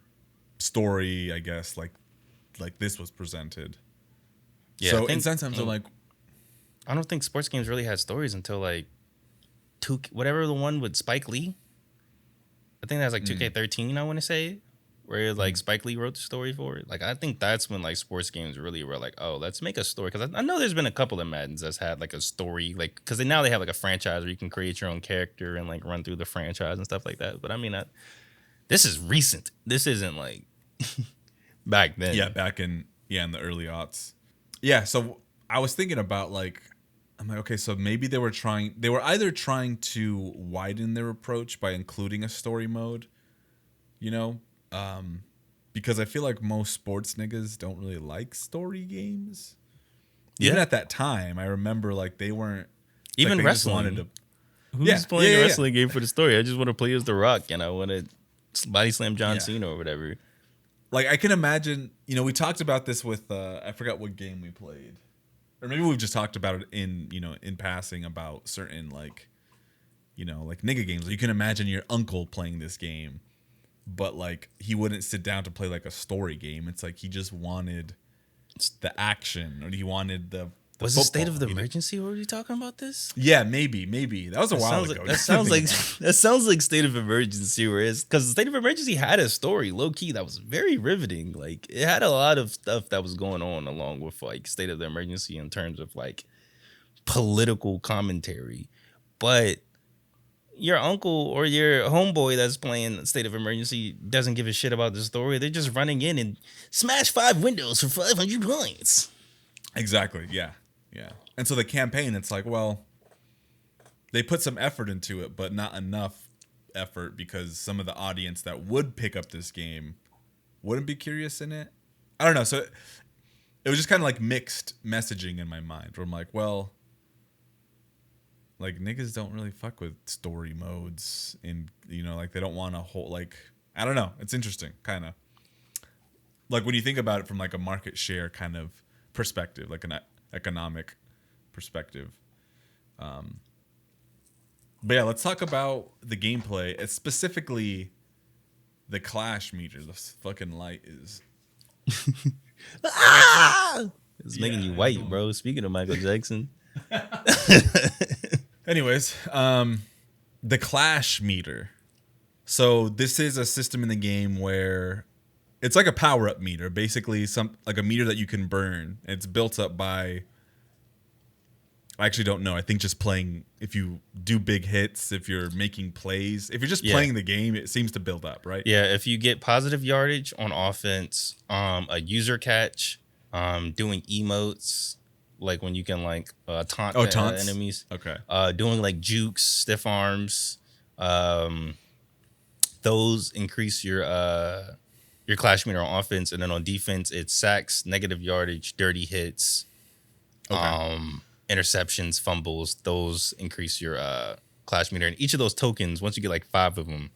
story, I guess, like this was presented. Yeah. So in sometimes I'm like, I don't think sports games really had stories until like whatever the one with Spike Lee. I think that's like 2K13. I want to say. Where like Spike Lee wrote the story for it. Like I think that's when like sports games really were like, oh, let's make a story. Because I know there's been a couple of Maddens that's had like a story, like because now they have like a franchise where you can create your own character and like run through the franchise and stuff like that. But I mean, this is recent. This isn't like back then. Yeah, back in the early aughts. Yeah, so I was thinking about like, I'm like, okay, so maybe they were either trying to widen their approach by including a story mode, you know. Because I feel like most sports niggas don't really like story games. Even at that time, I remember like they weren't even like, wrestling. Who's playing a wrestling game for the story? I just want to play as The Rock and I want to body slam John Cena or whatever. Like I can imagine, you know, we talked about this with I forgot what game we played, or maybe we've just talked about it in passing about certain like, you know, like nigga games. You can imagine your uncle playing this game. But like he wouldn't sit down to play like a story game. It's like he just wanted the action, or he wanted the Was it state of the football. emergency? Were you talking about this? Yeah, maybe. That was a while ago. That sounds like state of emergency, where it's because state of emergency had a story, low key, that was very riveting. Like it had a lot of stuff that was going on along with like state of the emergency in terms of like political commentary, but your uncle or your homeboy that's playing state of emergency doesn't give a shit about the story. They're just running in and smash 5 windows for 500 points. Exactly. Yeah. And so the campaign, it's like, well, they put some effort into it, but not enough effort because some of the audience that would pick up this game wouldn't be curious in it. I don't know. So it was just kind of like mixed messaging in my mind where I'm like, well, like niggas don't really fuck with story modes and, like they don't want a whole, like, I don't know. It's interesting. Kind of like when you think about it from like a market share kind of perspective, like an economic perspective. But yeah, let's talk about the gameplay. It's specifically the clash meter. The fucking light is It's making you white, bro. Speaking of Michael Jackson. Anyways, the clash meter. So this is a system in the game where it's like a power-up meter, basically like a meter that you can burn. It's built up by, I actually don't know. I think just playing, if you do big hits, if you're making plays, if you're just playing the game, it seems to build up, right? Yeah, if you get positive yardage on offense, a user catch, doing emotes, like when you can like taunt enemies. Okay. Doing like jukes, stiff arms, those increase your clash meter on offense, and then on defense it's sacks, negative yardage, dirty hits, interceptions, fumbles. Those increase your clash meter, and each of those tokens, once you get like 5 of them,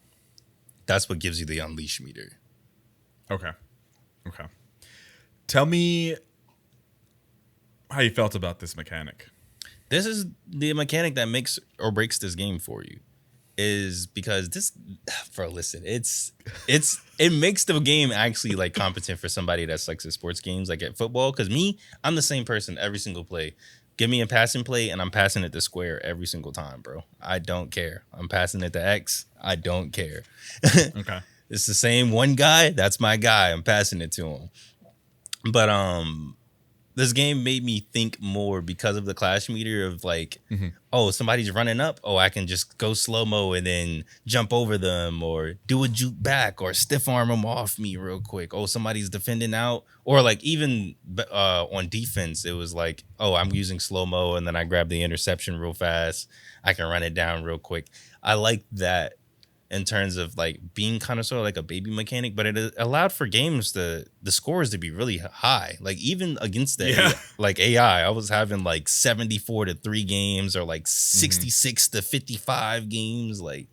that's what gives you the unleash meter. Okay. Tell me how you felt about this mechanic. This is the mechanic that makes or breaks this game for you. Is because this, bro, listen, it makes the game actually like competent for somebody that sucks at sports games, like at football. Because I'm the same person every single play. Give me a passing play and I'm passing it to square every single time, bro. I don't care. I'm passing it to X. I don't care. Okay. It's the same one guy. That's my guy. I'm passing it to him. But this game made me think more because of the clash meter of like, oh, somebody's running up. Oh, I can just go slow-mo and then jump over them or do a juke back or stiff arm them off me real quick. Oh, somebody's defending out. Or like even on defense, it was like, oh, I'm using slow-mo and then I grab the interception real fast. I can run it down real quick. I like that in terms of like being kind of sort of like a baby mechanic, but it allowed for games the scores to be really high. Like even against the like AI, I was having like 74-3 games or like 66-55 games. Like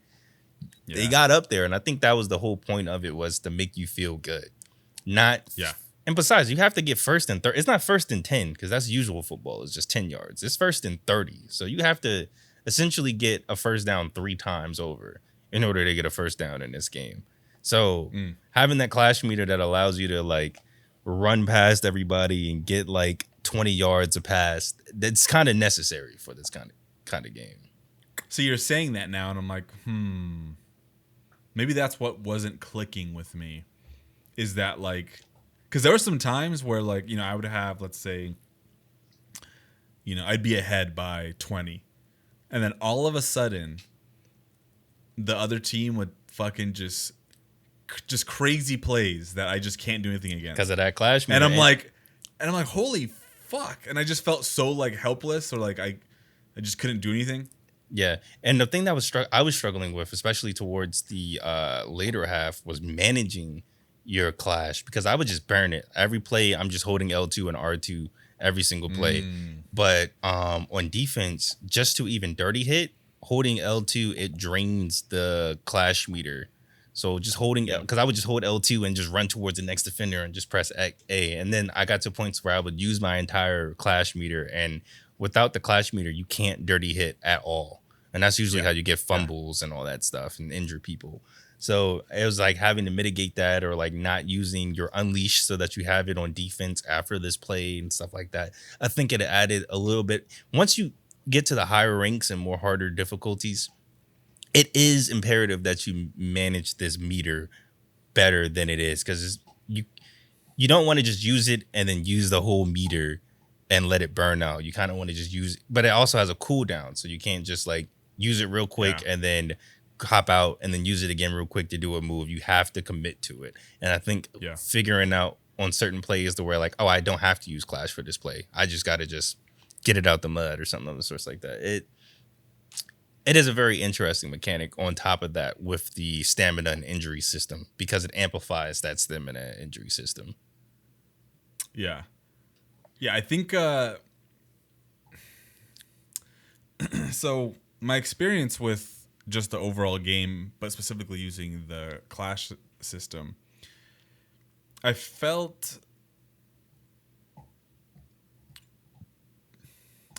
they got up there, and I think that was the whole point of it, was to make you feel good. And besides, you have to get first and 30. It's not first and 10 because that's usual football. It's just 10 yards. It's first and 30, so you have to essentially get a first down 3 times over in order to get a first down in this game. So having that clash meter that allows you to like run past everybody and get like 20 yards a pass, that's kind of necessary for this kind of game. So you're saying that now, and I'm like, maybe that's what wasn't clicking with me. Is that like, because there were some times where like, I would have, let's say, I'd be ahead by 20, and then all of a sudden the other team would fucking just crazy plays that I just can't do anything against because of that clash meter. And I'm like, holy fuck! And I just felt so like helpless, or like I just couldn't do anything. Yeah, and the thing that I was struggling with, especially towards the later half, was managing your clash, because I would just burn it every play. I'm just holding L2 and R2 every single play. But on defense, just to even dirty hit, holding L2, it drains the clash meter. So just holding, because I would just hold L2 and just run towards the next defender and just press A. And then I got to points where I would use my entire clash meter. And without the clash meter, you can't dirty hit at all. And that's usually how you get fumbles and all that stuff and injure people. So it was like having to mitigate that, or like not using your unleash so that you have it on defense after this play and stuff like that. I think it added a little bit. Once you get to the higher ranks and more harder difficulties, it is imperative that you manage this meter better than it is, because you don't want to just use it and then use the whole meter and let it burn out. You kind of want to just use it, but it also has a cooldown, so you can't just like use it real quick and then hop out and then use it again real quick to do a move. You have to commit to it. And I think figuring out on certain plays to where like, oh, I don't have to use Clash for this play, I just got to just get it out the mud or something of the sorts like that. It is a very interesting mechanic on top of that with the stamina and injury system, because it amplifies that stamina and injury system. Yeah. Yeah, I think so my experience with just the overall game, but specifically using the Clash system, I felt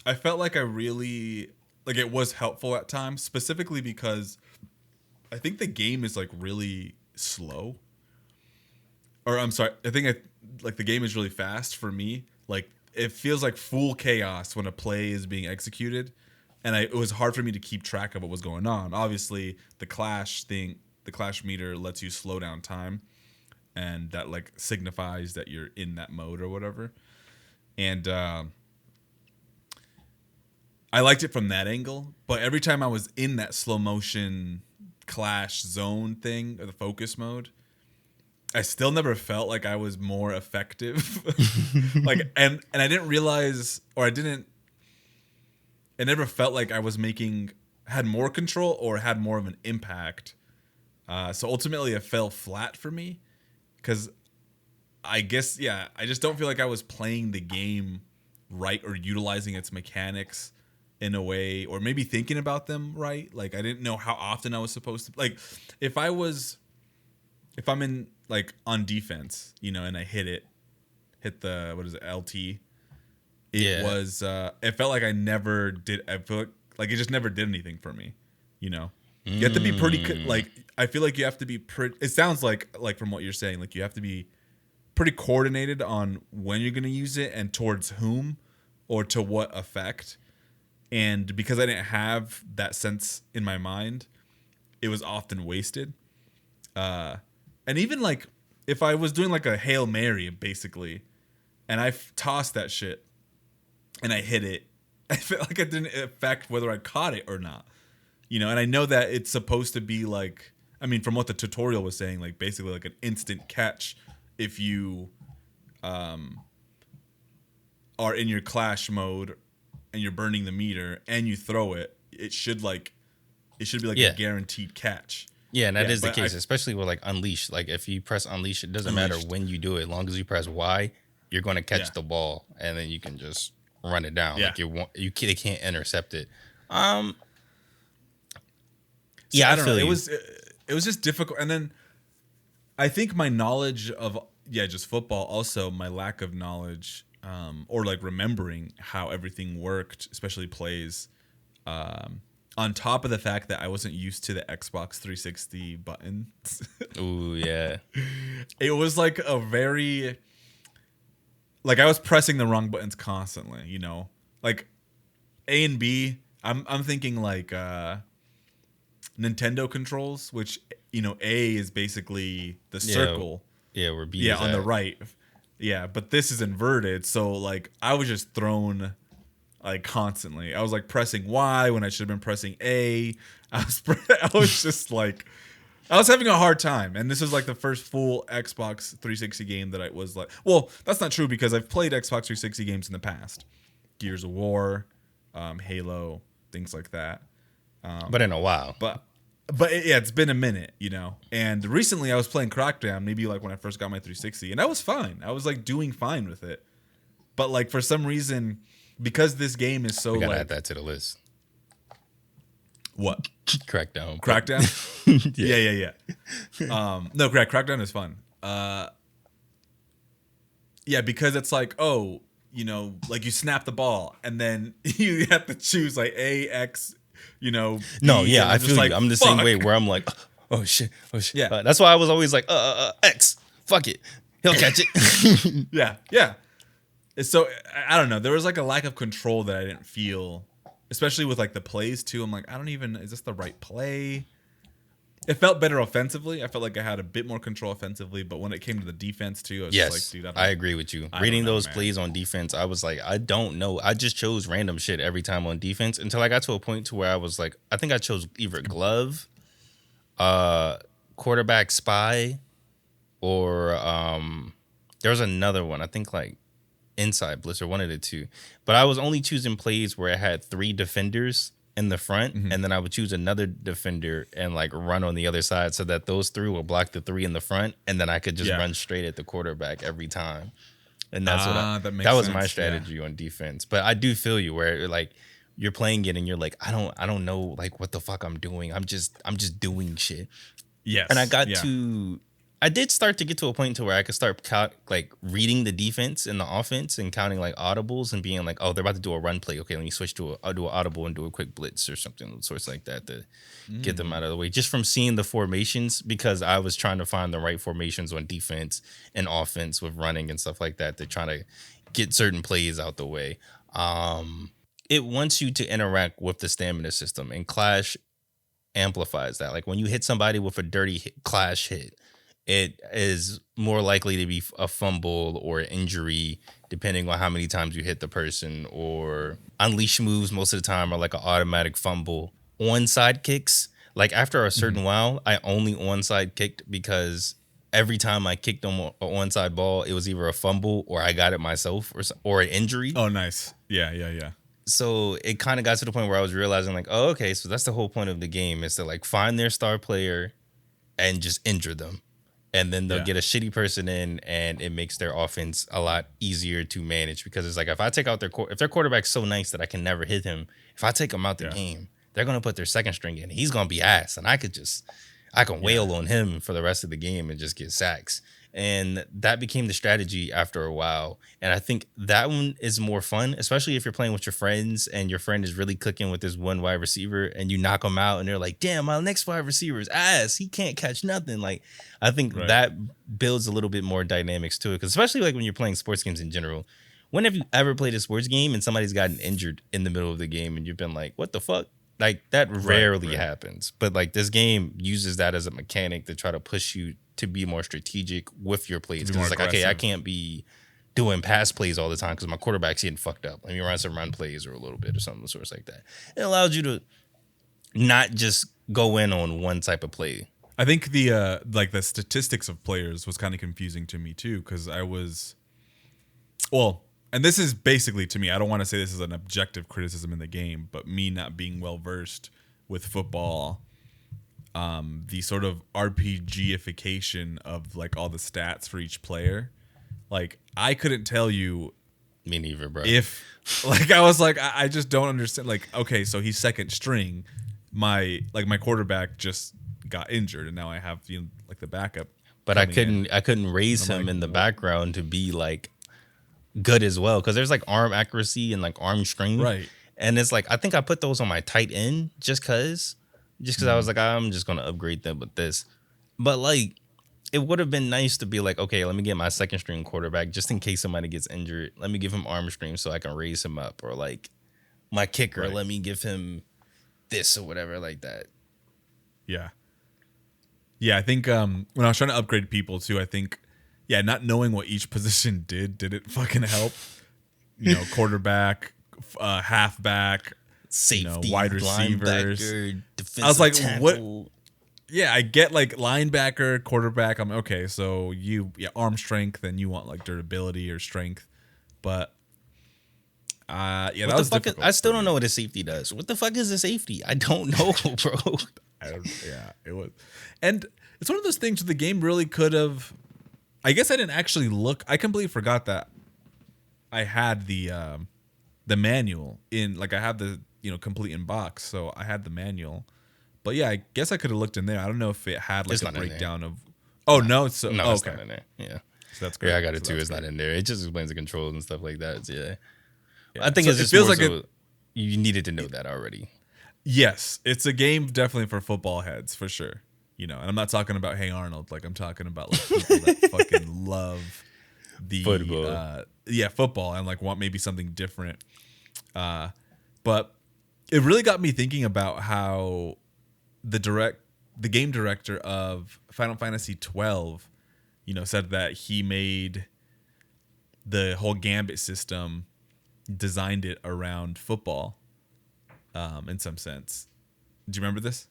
like I really like it was helpful at times, specifically because I think the game is like really slow. Or I'm sorry, I think like the game is really fast for me. Like it feels like full chaos when a play is being executed, and it was hard for me to keep track of what was going on. Obviously, the Clash meter lets you slow down time, and that like signifies that you're in that mode or whatever. And I liked it from that angle, but every time I was in that slow motion Clash zone thing, or the focus mode, I still never felt like I was more effective. Like, and I didn't realize, or I never felt like I was had more control or had more of an impact. So ultimately it fell flat for me, because I guess, I just don't feel like I was playing the game right or utilizing its mechanics in a way, or maybe thinking about them right. Like I didn't know how often I was supposed to, like if I'm in like on defense, and I hit the, what is it, LT, it felt like I never did. I feel like it just never did anything for me. You have to be pretty, like, I feel like you have to be pretty, it sounds like from what you're saying, like you have to be pretty coordinated on when you're going to use it and towards whom or to what effect. And because I didn't have that sense in my mind, it was often wasted. And even like if I was doing like a Hail Mary, basically, and I tossed that shit and I hit it, I felt like it didn't affect whether I caught it or not. And I know that it's supposed to be like, I mean, from what the tutorial was saying, like basically like an instant catch if you are in your Clash mode and you're burning the meter and you throw it, it should be like a guaranteed catch. Yeah, and that is the case, especially with like Unleash. Like if you press Unleash, it doesn't matter when you do it. As long as you press Y, you're going to catch the ball, and then you can just run it down. Like they can't intercept it. I don't know. It was just difficult, and then I think my knowledge of just football, also my lack of knowledge, or like remembering how everything worked, especially plays. On top of the fact that I wasn't used to the Xbox 360 buttons. Ooh, yeah. It was like a very, like I was pressing the wrong buttons constantly, like A and B. I'm thinking like Nintendo controls, which, A is basically the circle. Yeah, where B is on at. the right. Yeah, but this is inverted. So like I was just thrown like constantly. I was like pressing Y when I should have been pressing A. I was just like, I was having a hard time. And this is like the first full Xbox 360 game that I was like, well, that's not true because I've played Xbox 360 games in the past. Gears of War, Halo, things like that. But in a while. But it's been a minute, And recently I was playing Crackdown, maybe like when I first got my 360, and I was fine. I was like doing fine with it. But like for some reason, because this game is so, we gotta like, add that to the list. What? Crackdown. Yeah. No, Crackdown is fun. Because it's like, like you snap the ball and then you have to choose like A, X, No, B, I feel like, you. I'm the same way where I'm like, oh shit. Yeah. That's why I was always like, X, fuck it, he'll catch it. Yeah. So I don't know. There was like a lack of control that I didn't feel, especially with like the plays too. I'm like, is this the right play? It felt better offensively. I felt like I had a bit more control offensively, but when it came to the defense too, I was just like, dude, I agree with you. Reading those plays on defense, I was like, I don't know. I just chose random shit every time on defense until I got to a point to where I was like, I think I chose either glove, quarterback spy, or there was another one. I think like inside blitz or one of the two. But I was only choosing plays where I had 3 defenders in the front, and then I would choose another defender and like run on the other side so that those 3 will block the 3 in the front, and then I could just run straight at the quarterback every time. And that's that was my strategy on defense. But I do feel you where like you're playing it and you're like, I don't know like what the fuck I'm doing. I'm just doing shit. Yes. And I did start to get to a point to where I could start like reading the defense and the offense and counting like audibles and being like, oh, they're about to do a run play. Okay, let me switch to I'll do an audible and do a quick blitz or something, sorts like that to get them out of the way. Just from seeing the formations, because I was trying to find the right formations on defense and offense with running and stuff like that to try to get certain plays out the way. It wants you to interact with the stamina system, and Clash amplifies that. Like when you hit somebody with a dirty Clash hit, it is more likely to be a fumble or an injury, depending on how many times you hit the person. Or unleash moves most of the time are like an automatic fumble. Onside kicks, like after a certain while, I only onside kicked because every time I kicked on an onside ball, it was either a fumble or I got it myself or an injury. Oh, nice. Yeah. So it kind of got to the point where I was realizing like, oh, okay, so that's the whole point of the game, is to like find their star player and just injure them. And then they'll get a shitty person in, and it makes their offense a lot easier to manage, because it's like if I take out if their quarterback's so nice that I can never hit him, if I take him out the game, they're gonna put their second string in. He's gonna be ass, and I can wail on him for the rest of the game and just get sacks. And that became the strategy after a while. And I think that one is more fun, especially if you're playing with your friends and your friend is really clicking with this one wide receiver and you knock them out and they're like, damn, my next wide receiver is ass. He can't catch nothing. Like, I think that builds a little bit more dynamics to it. Because especially like when you're playing sports games in general, when have you ever played a sports game and somebody's gotten injured in the middle of the game and you've been like, what the fuck? Like, that rarely happens. But like this game uses that as a mechanic to try to push you to be more strategic with your plays. Because it's like, okay, I can't be doing pass plays all the time because my quarterback's getting fucked up. Let me run some run plays or a little bit or something of sorts like that. It allows you to not just go in on one type of play. I think the like the statistics of players was kind of confusing to me too, because I was, well, and this is basically, to me, I don't want to say this is an objective criticism in the game, but me not being well versed with football, the sort of RPGification of like all the stats for each player, like I couldn't tell you. Me neither, bro. If like I was like, I just don't understand. Like, okay, so he's second string. My quarterback just got injured, and now I have like the backup. But I couldn't raise him like, in the background to be like good as well, because there's like arm accuracy and like arm strength, right? And it's like I think I put those on my tight end just because I was like, I'm just gonna upgrade them with this. But like, it would have been nice to be like, okay, let me get my second string quarterback just in case somebody gets injured. Let me give him arm strength so I can raise him up, or like my kicker, let me give him this or whatever like that. Yeah, I think when I was trying to upgrade people too, I think, not knowing what each position didn't fucking help. Quarterback, halfback, safety, wide receivers. Defensive I was like, tackle. what? Yeah, I get like linebacker, quarterback. I'm okay. So arm strength, and you want like durability or strength, but that was difficult. I still don't know what a safety does. What the fuck is a safety? I don't know, bro. It was, and it's one of those things where the game really could have. I guess I didn't actually look. I completely forgot that I had the manual in. Like I have the complete in box, so I had the manual. But yeah, I guess I could have looked in there. I don't know if it had like a breakdown of. Oh no, it's no, okay. It's not in there. Yeah, so that's great. Yeah, I got it too. It's not in there. It just explains the controls and stuff like that. Yeah. I think it feels like so you needed to know that already. Yes, it's a game definitely for football heads for sure. And I'm not talking about Hey Arnold. Like I'm talking about like people that fucking love the Football. football and like want maybe something different. But it really got me thinking about how the game director of Final Fantasy 12, said that he made the whole Gambit system, designed it around football, in some sense. Do you remember this?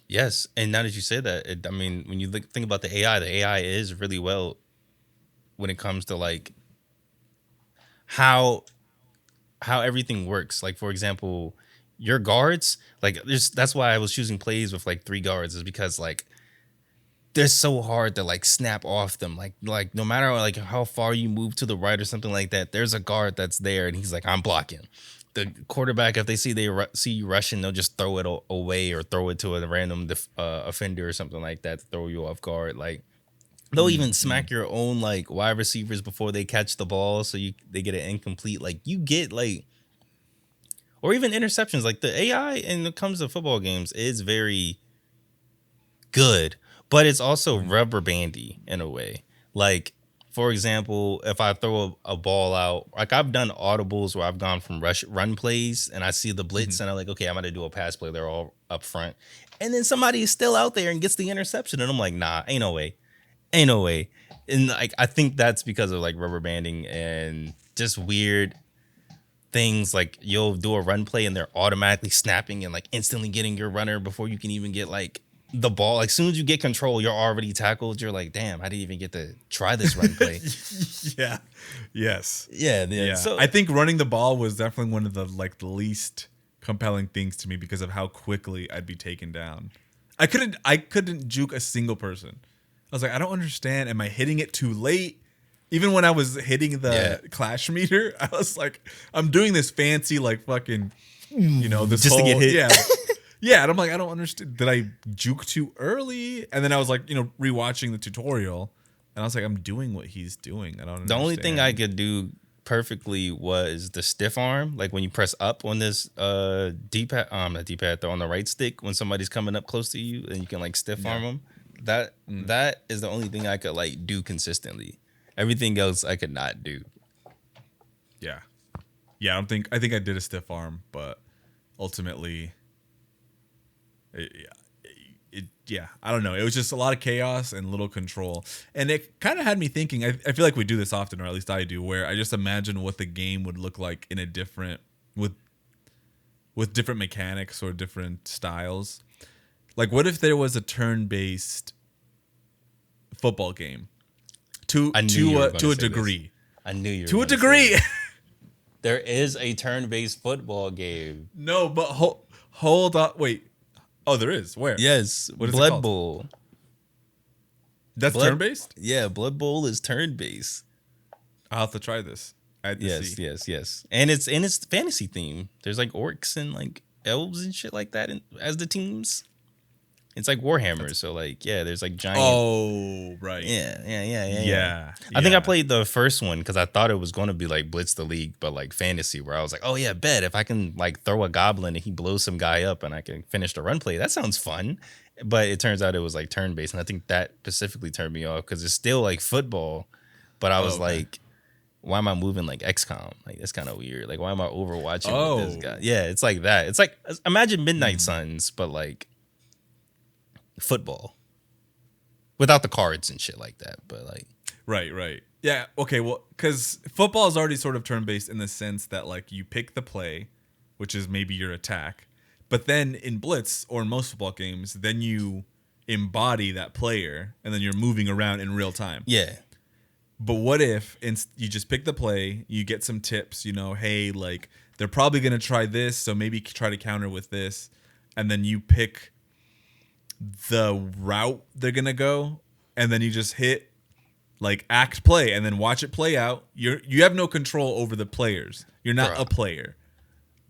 Yes, and now that you say that, when you think about the AI is really well when it comes to like how everything works. Like for example, your guards, like that's why I was choosing plays with like 3 guards, is because like they're so hard to like snap off them. Like no matter like how far you move to the right or something like that, there's a guard that's there and he's like, I'm blocking. The quarterback, if they see see you rushing, they'll just throw it away or throw it to a random offender or something like that to throw you off guard. Like they'll even smack your own like wide receivers before they catch the ball, so they get it incomplete. Like you get like, or even interceptions. Like the AI, when it comes to football games, is very good, but it's also rubber bandy in a way. Like, for example, if I throw a ball out, like I've done audibles where I've gone from run plays and I see the blitz and I'm like, okay, I'm going to do a pass play. They're all up front. And then somebody is still out there and gets the interception. And I'm like, nah, ain't no way. Ain't no way. And like, I think that's because of like rubber banding and just weird things. Like you'll do a run play and they're automatically snapping and like instantly getting your runner before you can even get like the ball. Like soon as you get control, you're already tackled. You're like, damn, I didn't even get to try this run play. Yeah. Yes. Yeah. So I think running the ball was definitely one of the like the least compelling things to me because of how quickly I'd be taken down. I couldn't juke a single person. I was like, I don't understand. Am I hitting it too late? Even when I was hitting the clash meter, I was like, I'm doing this fancy like fucking, this just whole, to get hit. Yeah. Yeah, and I'm like, I don't understand. Did I juke too early? And then I was like, rewatching the tutorial, and I was like, I'm doing what he's doing. I don't understand. The only thing I could do perfectly was the stiff arm, like when you press up on this D-pad, not D-pad, though, on the right stick when somebody's coming up close to you, and you can like stiff arm them. That is the only thing I could like do consistently. Everything else I could not do. Yeah. I think I did a stiff arm, but ultimately, I don't know. It was just a lot of chaos and little control. And it kind of had me thinking, I feel like we do this often, or at least I do, where I just imagine what the game would look like in a different, with different mechanics or different styles. Like what if there was a turn-based football game? To a degree. I knew you were to a degree. There is a turn-based football game. No, but hold up. Wait. Oh, there is. Where? Yes. What is Blood it called? Bowl. That's turn-based? Yeah, Blood Bowl is turn-based. I'll have to try this. Yes. And it's fantasy theme. There's like orcs and like elves and shit like that as the teams. It's like Warhammer, so like there's like giant. Oh, right. Yeah. I think I played the first one because I thought it was going to be like Blitz the League, but like fantasy, where I was like, oh yeah, bet if I can like throw a goblin and he blows some guy up and I can finish the run play, that sounds fun. But it turns out it was like turn based, and I think that specifically turned me off because it's still like football, but I was like, why am I moving like XCOM? Like that's kind of weird. Like why am I overwatching with this guy? Yeah, it's like that. It's like imagine Midnight Suns, but like football without the cards and shit like that, but like right. Yeah, okay, well, because football is already sort of turn-based in the sense that like you pick the play, which is maybe your attack, but then in Blitz or in most football games, then you embody that player and then you're moving around in real time. Yeah. But what if you just pick the play, you get some tips, hey, like they're probably going to try this, so maybe try to counter with this, and then you pick the route they're gonna go, and then you just hit like act play and then watch it play out. You have no control over the players. You're not a player.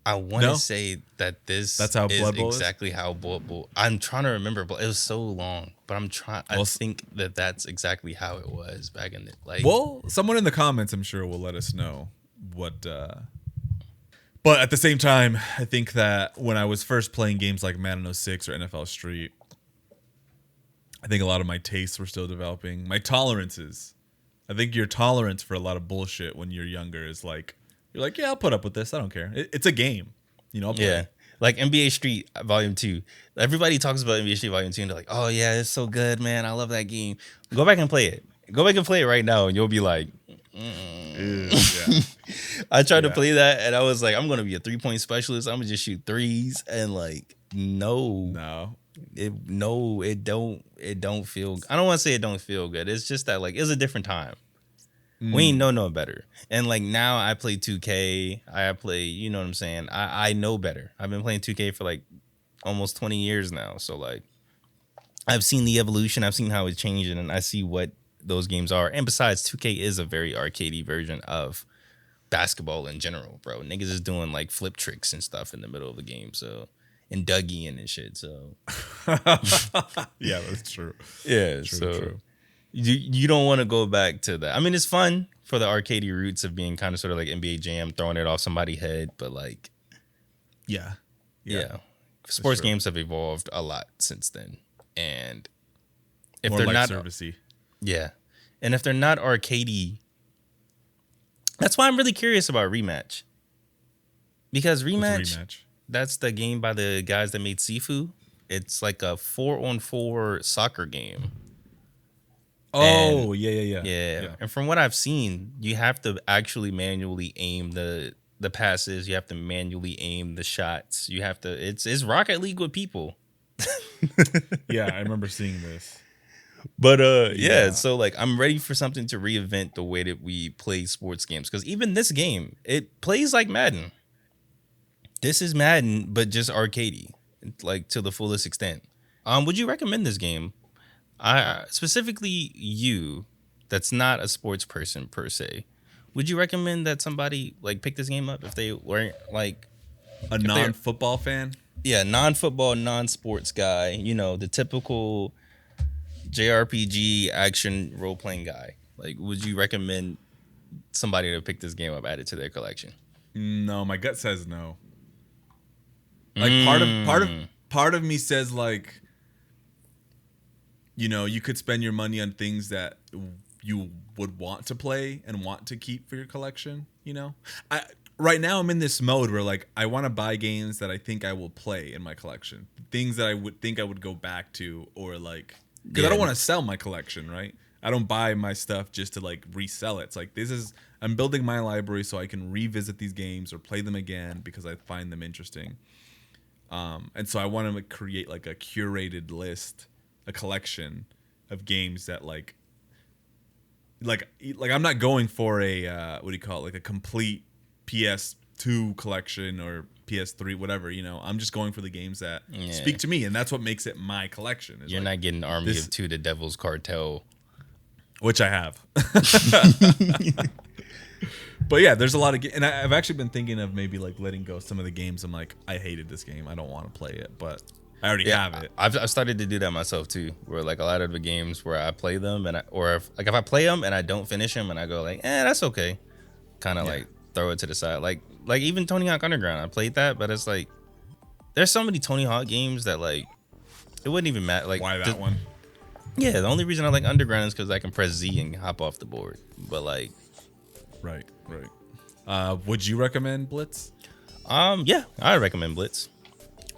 I want to say that that's how Blood Bowl exactly how Blood Bowl. I'm trying to remember, but it was so long. But I'm trying. I think that's exactly how it was back in the like. Well, someone in the comments, I'm sure, will let us know what. But at the same time, I think that when I was first playing games like Madden 06 or NFL Street, I think a lot of my tastes were still developing. My tolerances. I think your tolerance for a lot of bullshit when you're younger is like, you're like, yeah, I'll put up with this. I don't care. It's a game. You know, I'll play. Yeah. Like NBA Street Volume 2. Everybody talks about NBA Street Volume 2 and they're like, oh, yeah, it's so good, man. I love that game. Go back and play it. Go back and play it right now and you'll be like, Yeah. I tried to play that and I was like, I'm going to be a 3-point specialist. I'm going to just shoot threes. And like, no. It don't feel, I don't want to say it don't feel good. It's just that like, it's a different time. We ain't know no better. And like now I play 2K. I play, you know what I'm saying? I know better. I've been playing 2K for like almost 20 years now. So like I've seen the evolution. I've seen how it's changing and I see what those games are. And besides, 2K is a very arcadey version of basketball in general, bro. Niggas is doing like flip tricks and stuff in the middle of the game. So, and Dougieing and shit. So Yeah, that's true. Yeah, true. You don't want to go back to that. I mean, it's fun for the arcadey roots of being kind of sort of like NBA Jam, throwing it off somebody's head, but like, yeah. Sports games have evolved a lot since then, and if More they're like not servicey. Yeah, and if they're not arcadey, that's why I'm really curious about Rematch, because Rematch, that's the game by the guys that made Sifu. It's like a 4-on-4 soccer game. Oh, and, yeah. And from what I've seen, you have to actually manually aim the passes. You have to manually aim the shots. You have to. It's Rocket League with people. Yeah, I remember seeing this. But so like I'm ready for something to reinvent the way that we play sports games, because even this game, it plays like Madden. This is Madden, but just arcadey, like to the fullest extent. Would you recommend this game? I specifically you, that's not a sports person per se. Would you recommend that somebody like pick this game up if they weren't like a non-football fan? Yeah, non-football, non-sports guy. You know, the typical JRPG action role-playing guy. Like, would you recommend somebody to pick this game up, add it to their collection? No, my gut says no. Like part of me says like, you know, you could spend your money on things that you would want to play and want to keep for your collection, you know? Right now I'm in this mode where like I want to buy games that I think I will play in my collection. Things that I would think I would go back to, or like, because I don't want to sell my collection, right? I don't buy my stuff just to like resell it. It's like I'm building my library so I can revisit these games or play them again because I find them interesting. And so I want to create like a curated list, a collection of games that like I'm not going for a what do you call it, like a complete PS2 collection or PS3, whatever, you know. I'm just going for the games that speak to me, and that's what makes it my collection. You're like, not getting Army of Two, the Devil's Cartel, which I have. But yeah, there's a lot of and I've actually been thinking of maybe like letting go some of the games. I'm like, I hated this game, I don't want to play it, but I already have it. I've started to do that myself too, where like a lot of the games where I play them and if I play them and I don't finish them and I go like, that's okay, kind of like throw it to the side. Like even Tony Hawk Underground, I played that, but it's like there's so many Tony Hawk games that like it wouldn't even matter. Like, why that one? Yeah, the only reason I like Underground is because I can press Z and hop off the board. But like, right. Would you recommend Blitz? Yeah, I recommend Blitz.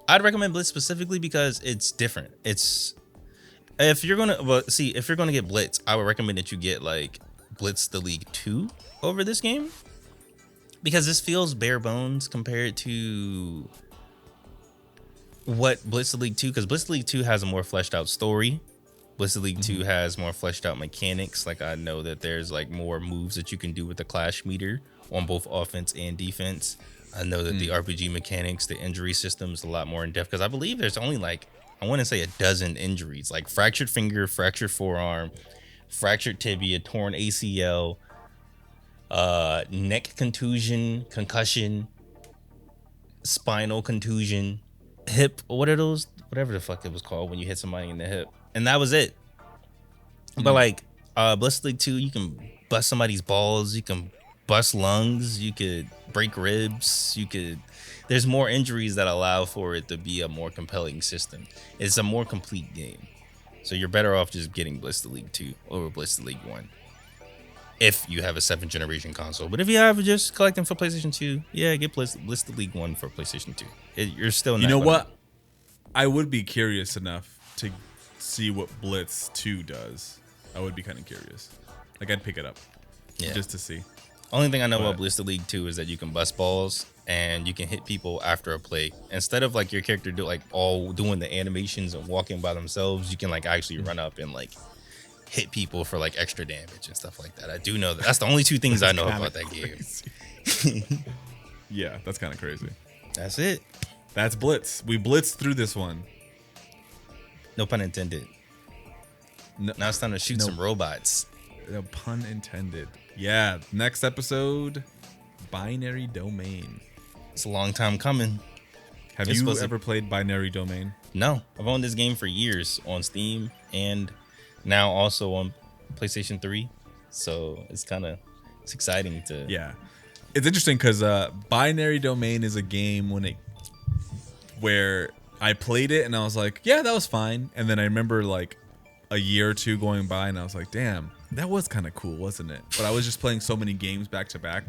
I'd recommend Blitz specifically because it's different. If you're gonna get Blitz, I would recommend that you get like Blitz the League 2 over this game, because this feels bare bones compared to what Blitz the League 2, because Blitz the League 2 has a more fleshed out story. Blitz the League 2 has more fleshed out mechanics. Like, I know that there's like more moves that you can do with the clash meter on both offense and defense. I know that the RPG mechanics, the injury system is a lot more in depth, because I believe there's only like, I want to say a dozen injuries, like fractured finger, fractured forearm, fractured tibia, torn ACL, neck contusion, concussion, spinal contusion, hip, what are those? Whatever the fuck it was called when you hit somebody in the hip. And that was it. But like Blitz League 2, you can bust somebody's balls, you can bust lungs, you could break ribs, there's more injuries that allow for it to be a more compelling system. It's a more complete game. So you're better off just getting Blitz The League 2 over Blitz The League 1. If you have a 7th generation console. But if you have just collecting for PlayStation 2, yeah, get Blitz The League 1 for PlayStation 2. You're still not. You know what? I would be curious enough to see what Blitz 2 does. I would be kind of curious. Like, I'd pick it up just to see. Only thing I know about Blitz The League 2 is that you can bust balls and you can hit people after a play. Instead of like your character all doing the animations and walking by themselves, you can like actually run up and like hit people for like extra damage and stuff like that. I do know that. That's the only 2 things I know about that game. Yeah, that's kind of crazy. That's it. That's Blitz. We blitzed through this one. No pun intended. No, now it's time to shoot some robots. No pun intended. Yeah, next episode, Binary Domain. It's a long time coming. Have you ever played Binary Domain? No, I've owned this game for years on Steam and now also on PlayStation 3. So it's exciting to... Yeah. It's interesting because Binary Domain is a game where I played it and I was like, yeah, that was fine. And then I remember like a year or 2 going by and I was like, damn, that was kind of cool, wasn't it? But I was just playing so many games back to back,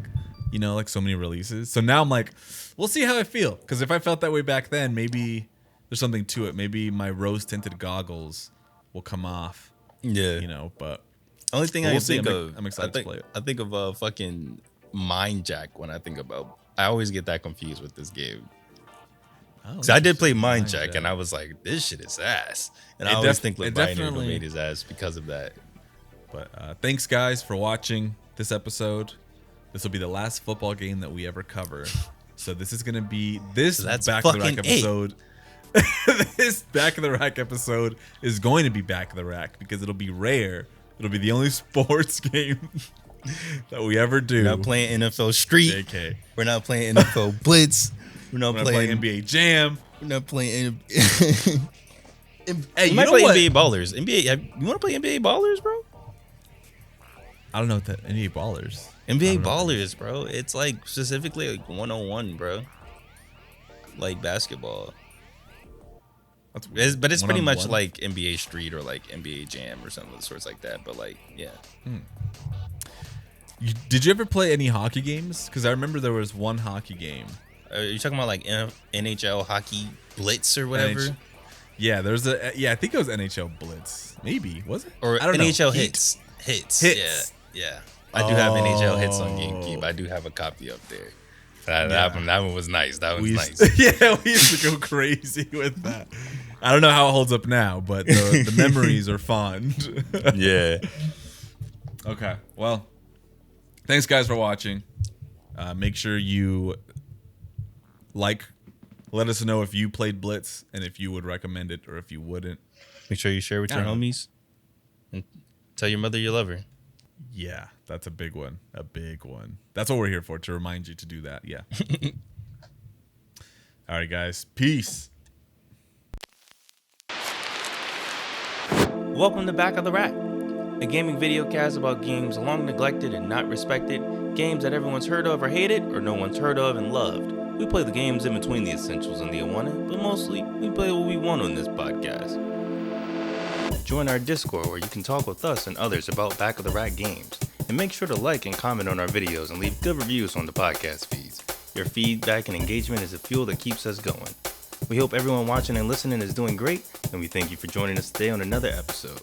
you know, like so many releases. So now I'm like, we'll see how I feel. Because if I felt that way back then, maybe there's something to it. Maybe my rose tinted goggles will come off. Yeah. You know, but only thing I think of, I'm excited to play it. I think of fucking Mind Jack when I think about. I always get that confused with this game. Because I did play Mind Jack and I was like, this shit is ass. And I always think like Binary Domain is ass because of that. But thanks guys for watching this episode. This will be the last football game that we ever cover. So this is gonna be Back of the Rack episode. This Back of the Rack episode is going to be Back of the Rack because it'll be rare. It'll be the only sports game that we ever do. We're not playing NFL Street. JK. We're not playing NFL Blitz. We're not playing NBA Jam. We're not playing. Hey, you might play NBA Ballers. You want to play NBA Ballers, bro? I don't know what that NBA Ballers. NBA Ballers, bro. It's like specifically like 101, bro. Like basketball. But it's pretty much like NBA Street or like NBA Jam or something of the sorts like that. But like, yeah. Did you ever play any hockey games? Because I remember there was one hockey game. Are you talking about like NHL Hockey Blitz or whatever? Yeah, I think it was NHL Blitz. Maybe, was it? Or I don't NHL know. Hits. Yeah. I do have NHL Hits on GameCube. I do have a copy up there. That one was nice. That was nice. Yeah, we used to go crazy with that. I don't know how it holds up now, but the memories are fond. Yeah. Okay. Well, thanks guys for watching. Make sure you let us know if you played Blitz and if you would recommend it or if you wouldn't. Make sure you share with your homies and tell your mother you love her. Yeah, that's a big one. A big one. That's what we're here for, to remind you to do that. Yeah. All right, guys. Peace. Welcome to Back of the Rack, a gaming video cast about games long neglected and not respected, games that everyone's heard of or hated, or no one's heard of and loved. We play the games in between the essentials and the unwanted, but mostly we play what we want on this podcast. Join our Discord where you can talk with us and others about Back of the Rack games, and make sure to like and comment on our videos and leave good reviews on the podcast feeds. Your feedback and engagement is the fuel that keeps us going. We hope everyone watching and listening is doing great, and we thank you for joining us today on another episode.